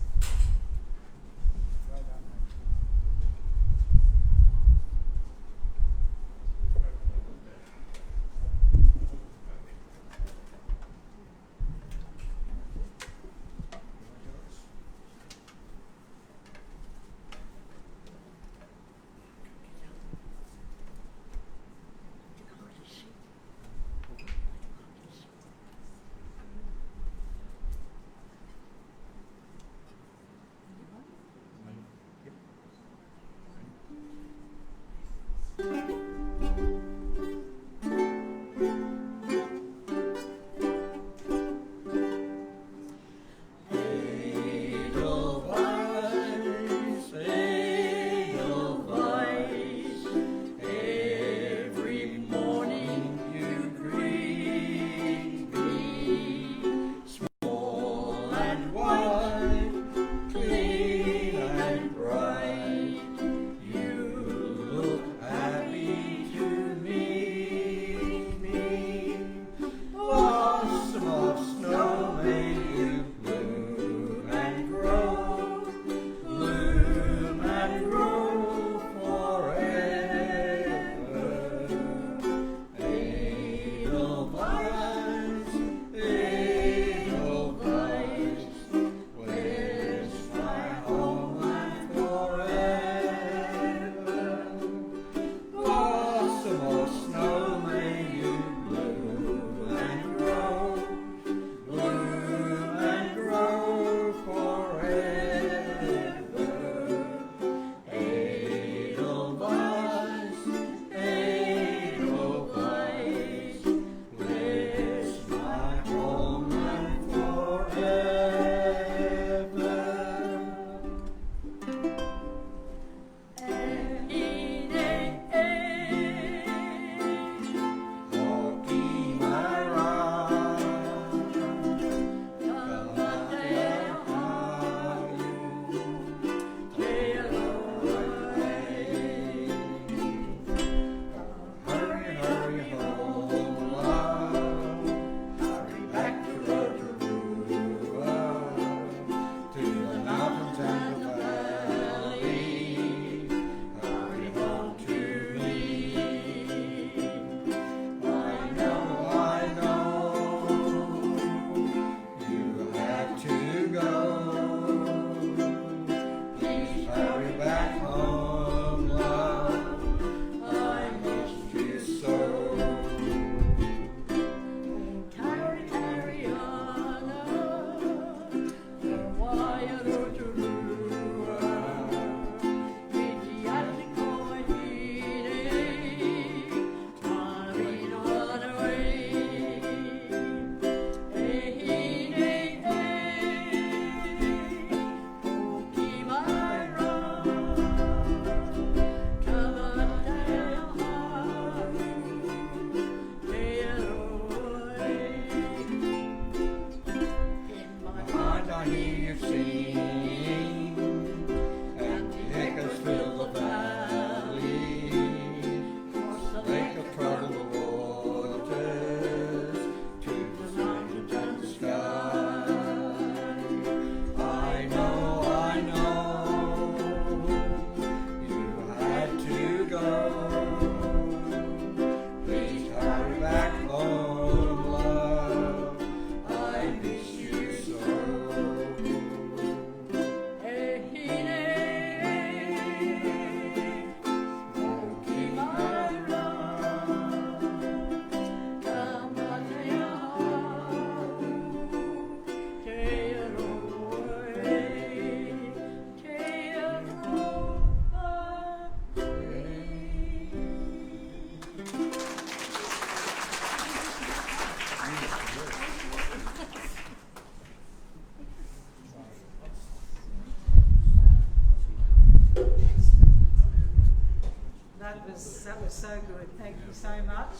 That was so good. Thank you so much.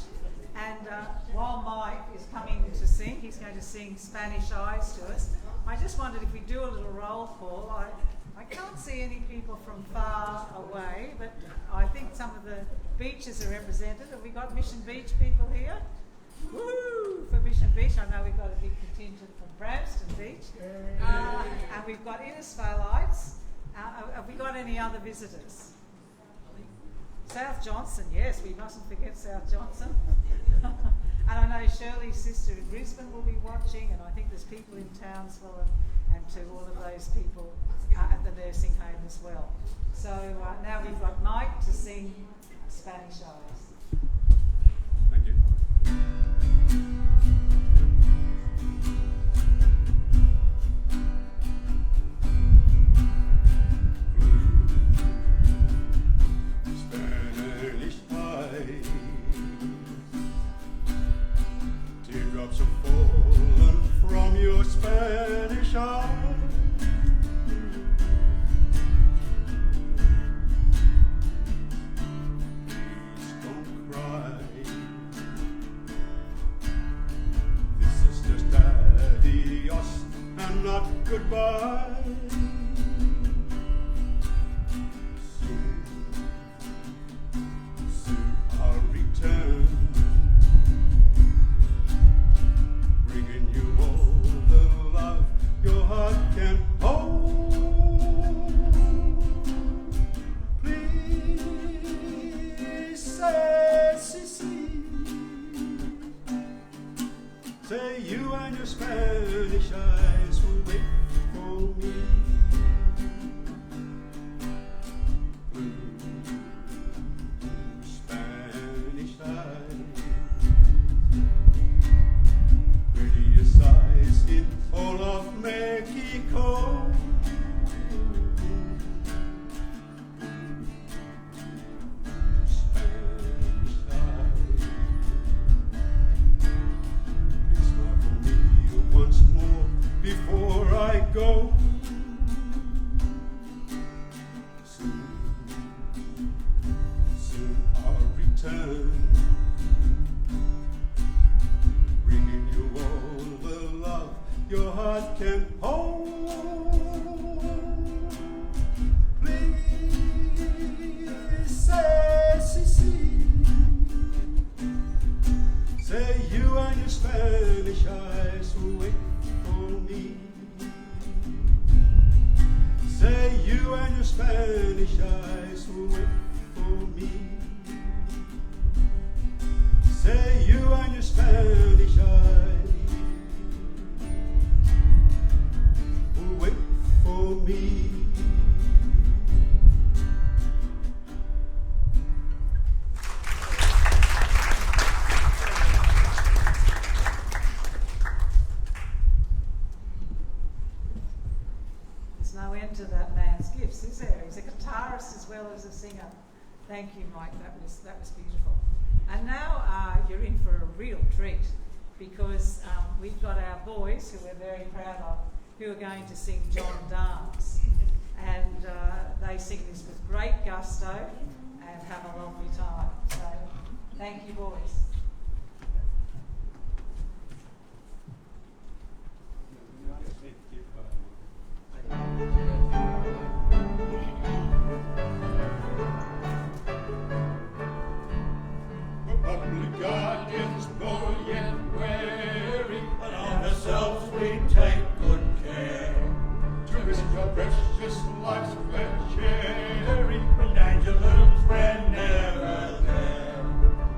And while Mike is coming to sing, he's going to sing Spanish Eyes to us. I just wondered if we do a little roll call. I can't see any people from far away, but I think some of the beaches are represented. Have we got Mission Beach people here? Woo! For Mission Beach, I know we've got a big contingent from Bramston Beach. And we've got Innisfailites. Have we got any other visitors? South Johnstone, yes, we mustn't forget South Johnstone. And I know Shirley's sister in Brisbane will be watching, and I think there's people in Townsville and to all of those people at the nursing home as well. So now we've got Mike to sing Spanish Eyes. Thank you. Spanish eyes, teardrops have fallen from your Spanish eyes. Please don't cry. This is just adios and not goodbye. Soon I'll return, bringing you all the love your heart can hold. Please say, say you and your Spanish eyes will wait for me. Spanish eyes, prettiest eyes in all of Mexico. Spanish eyes, please smile for me once more before I go. Soon I'll return, bringing you all the love your heart can hold. Please say, say you and your Spanish eyes will wait for me. Say you and your Spanish eyes will wait for me. Say you and your Spanish eyes will wait for me. There's no end to that man's gifts, is there? He's a guitarist as well as a singer. Thank you, Mike. That was beautiful. And now you're in for a real treat, because we've got our boys, who we're very proud of, who are going to sing John Dance. And they sing this with great gusto and have a lovely time. So thank you, boys. Public guardians bullion wearing, and on ourselves we take good care. To risk our precious lives we're sharing, when danger looms we're never there.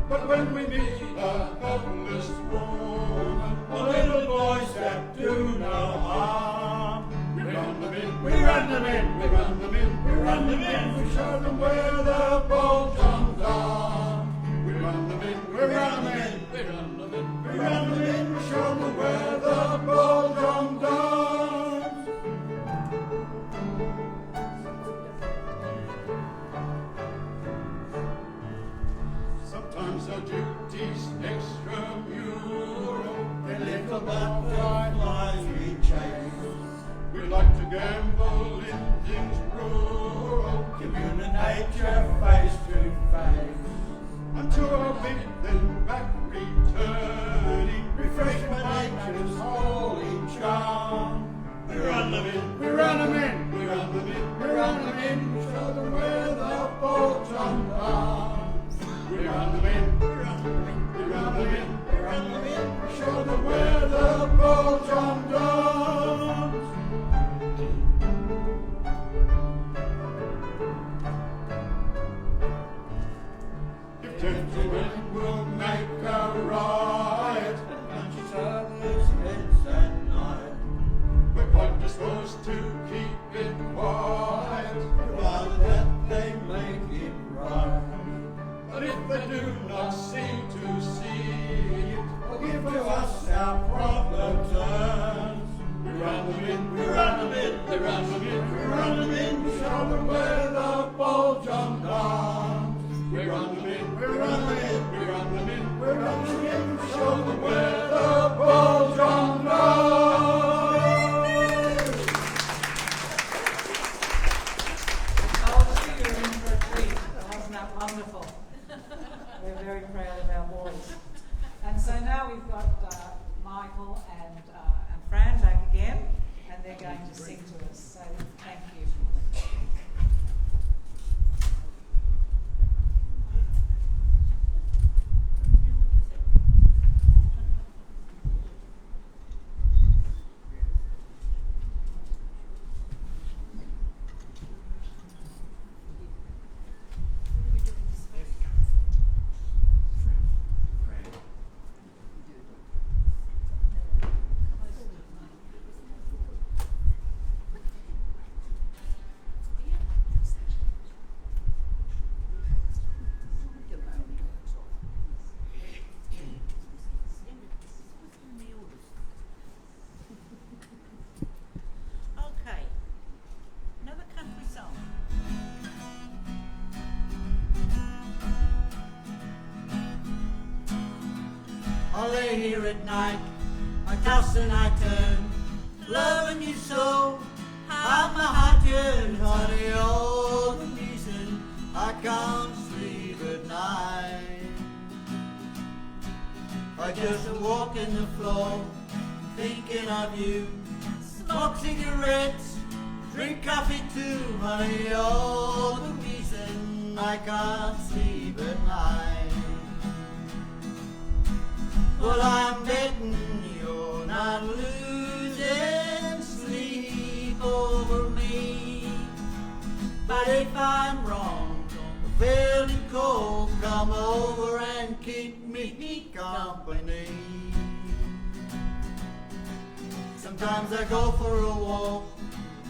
But when we meet a helpless woman, a little boys that do no harm, we run them in, we run them in, we run them in, we run them in, we show them where the ball drums are. We run them in, we run them in, we run them in, we run them in, we show them where the ball drums are. Sometimes our duties extramural, they little butterflies we chase. We like to gamble in things rural, give human nature face to face. Until our big then back here at night. I toss and I turn, loving you so. How my heart yearns, honey, all the reason I can't sleep at night. I just walk in the floor, thinking of you. Smoke cigarettes, drink coffee too, honey, all the reason I can't sleep at night. Well, I'm betting you're not losing sleep over me. But if I'm wrong, don't feeling cold, come over and keep me company. Sometimes I go for a walk,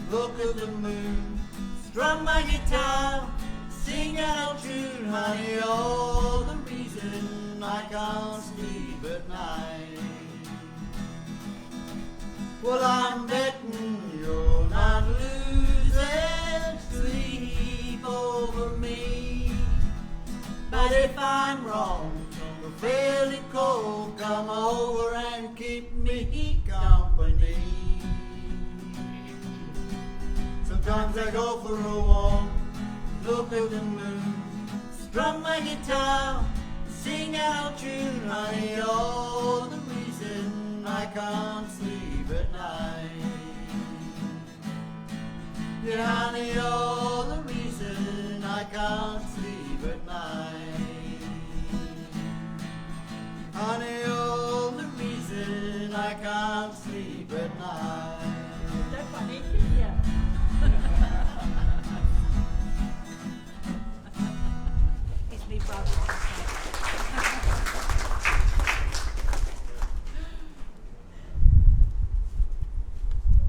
look at the moon, strum my guitar, sing an old tune, honey, all the reason I can't sleep at night. Well, I'm betting you're not losing sleep over me. But if I'm wrong, don't feeling cold, come over and keep me company. Sometimes I go for a walk, look at the moon, strum my guitar, sing out tune, honey, all the reason I can't sleep at night. Yeah, honey, all the reason I can't sleep at night. Honey, all the reason I can't sleep at night. That's funny. It's me, brother.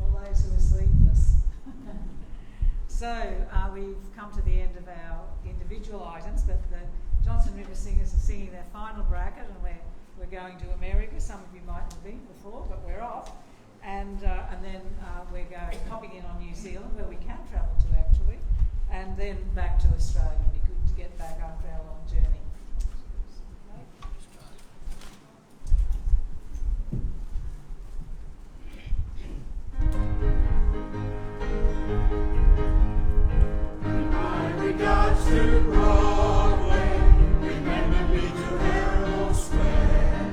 All those who are sleepless. So we've come to the end of our individual items, but the Johnstone River Singers are singing their final bracket, and we're going to America. Some of you might have been before, but we're off. And then we're going hopping in on New Zealand, where we can travel to actually, and then back to Australia. It'd be good to get back after our long journey. My regards to Broadway, remember me to Herald Square.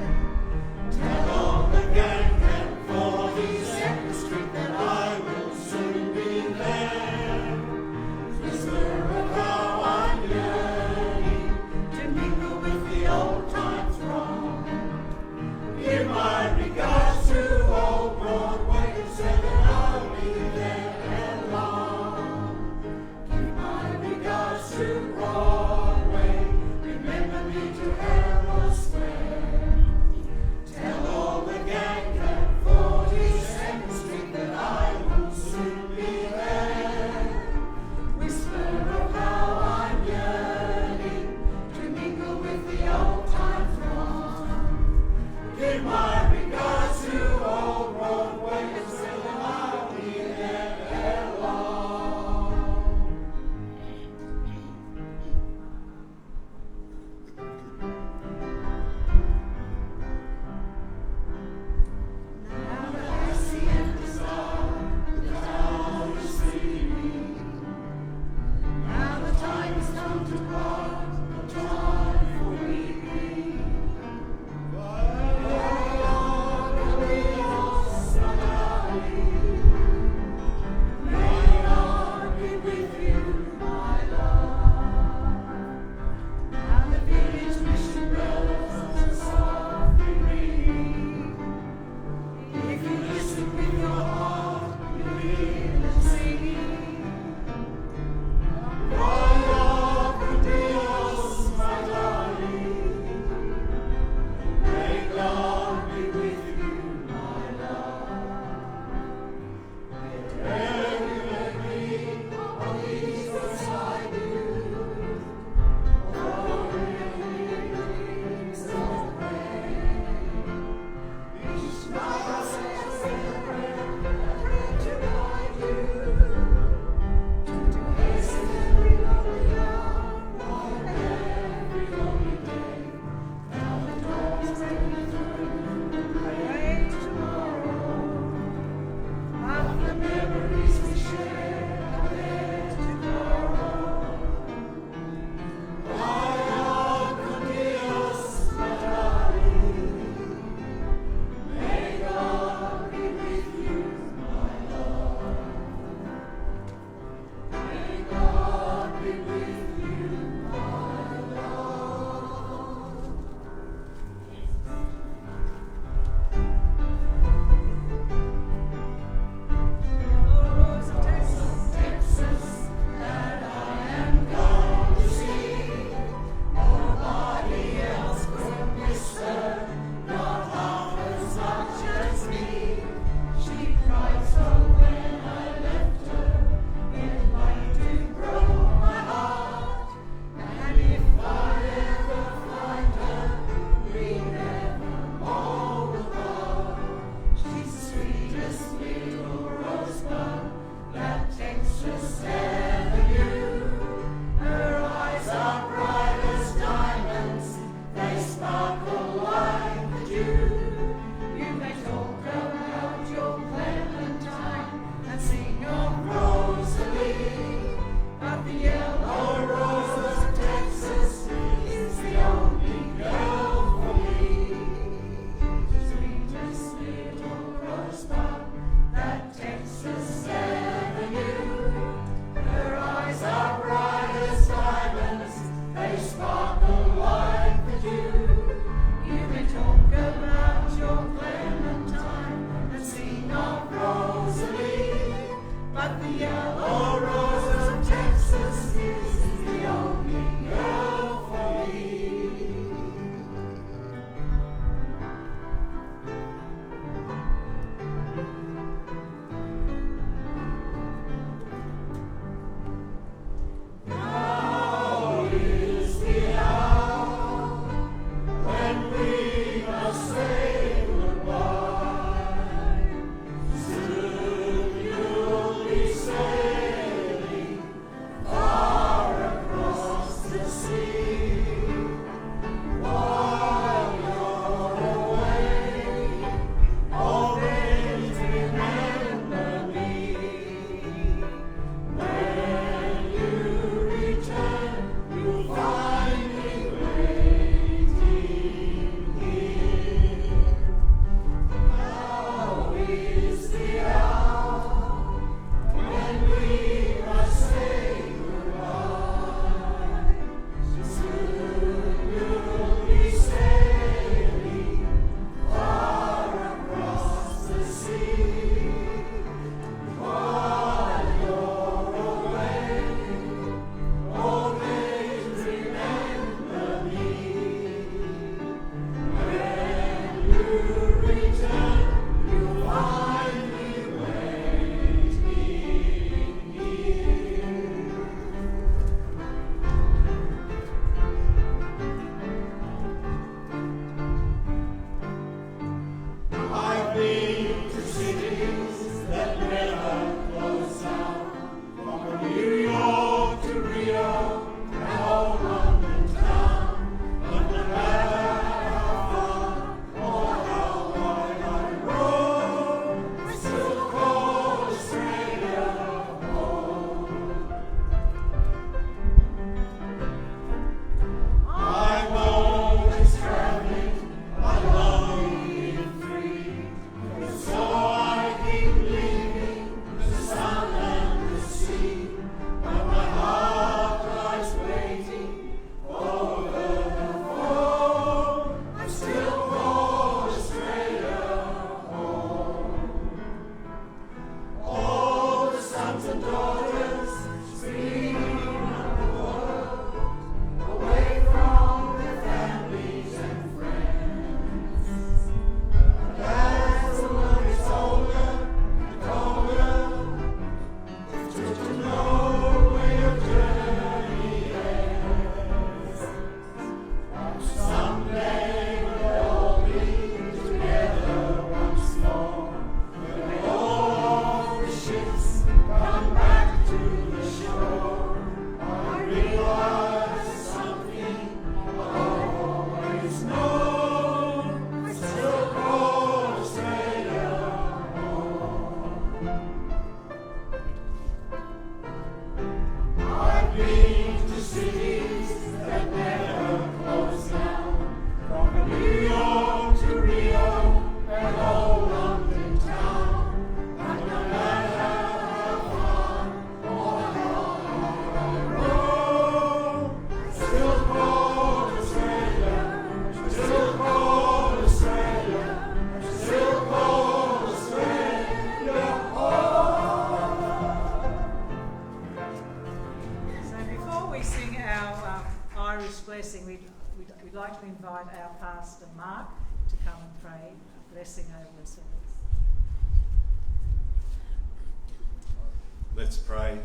Tell all the gang at 42nd Street that I will soon be there. Whisper of how I'm yearning the memories we share are there to grow. Vaya con Dios, my darling. May God be with you, my love. May God be with you, my love. Yellow rose of Texas. Texas, that I am gone to see. Nobody else could miss her, not half as much as me. She cried so when I left her, it might do broke my heart. And if I ever find her, we never more will part. She's the sweetest little rosebud that Texas ever knew. Her eyes are bright as diamonds, they sparkle like the dew. You may talk about your Clementine and sing of Rosalie, but the yellow rose of Texas is the only girl for me. The sweetest little rosebud that we'd like to invite our pastor Mark to come and pray a blessing over us all. Let's pray.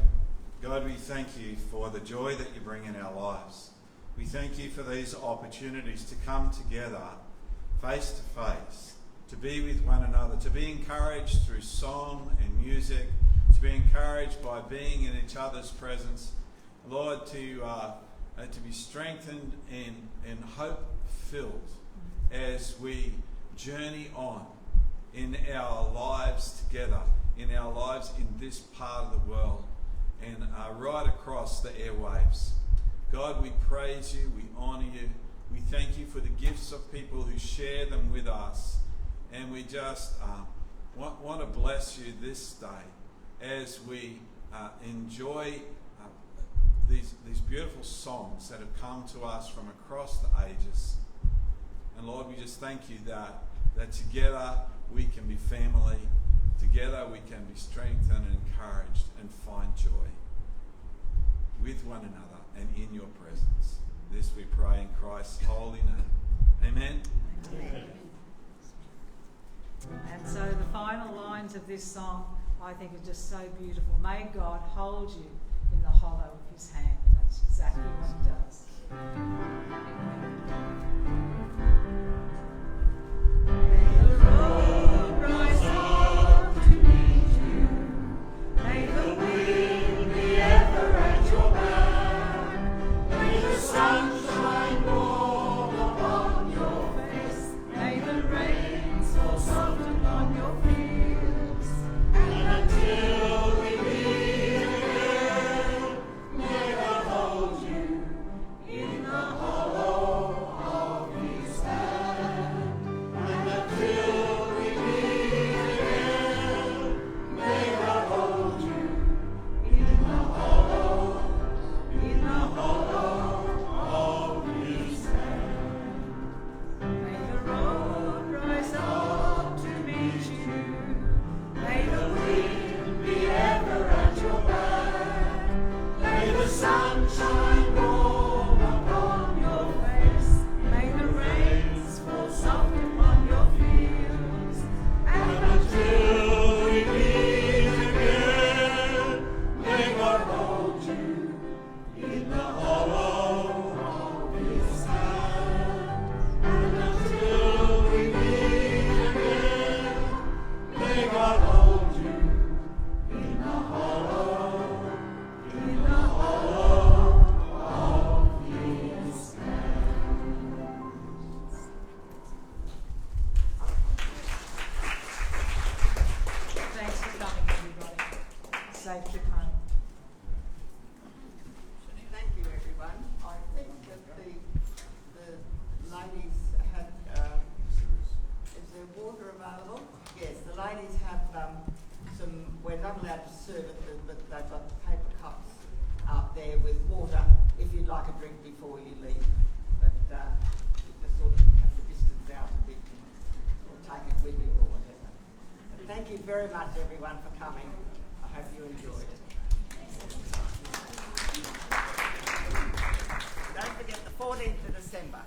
God, we thank you for the joy that you bring in our lives. We thank you for these opportunities to come together face to face, to be with one another, to be encouraged through song and music, to be encouraged by being in each other's presence. Lord, to be strengthened and hope-filled as we journey on in our lives together, in our lives in this part of the world and right across the airwaves. God, we praise you, we honour you, we thank you for the gifts of people who share them with us, and we just want to bless you this day as we enjoy these beautiful songs that have come to us from across the ages. And Lord, we just thank you that together we can be family, together we can be strengthened and encouraged and find joy with one another and in your presence. This we pray in Christ's holy name. Amen. Amen. And so the final lines of this song, I think, are just so beautiful. May God hold you in the hollow of his hand. And that's exactly what he does. May the road rise up to meet you. May the wind be ever at your back. May the sunshine warm upon your face. May the rains fall soft upon your fields. And until we meet again, may God hold you in the hollow of his hand. And until we meet again, may God hold you in the hollow of his hand. May the road rise up to meet you. May the wind be ever at your back. May the sunshine warm upon your face. May the rains fall soft upon your fields. And until we meet again, may God hold you in the hollow of his hand. And until we meet again, may God hold you in the hollow of his hand. Thanks for coming, everybody. Safe trip home. Thank you, everyone. I think that the ladies had, is there water available? Yes, the ladies have we're not allowed to serve it, but they've got paper cups out there with water if you'd like a drink before you leave. But you just sort of have to distance out a bit or take it with you or whatever. But thank you very much, everyone, for coming. I hope you enjoyed it. Don't forget the 14th of December.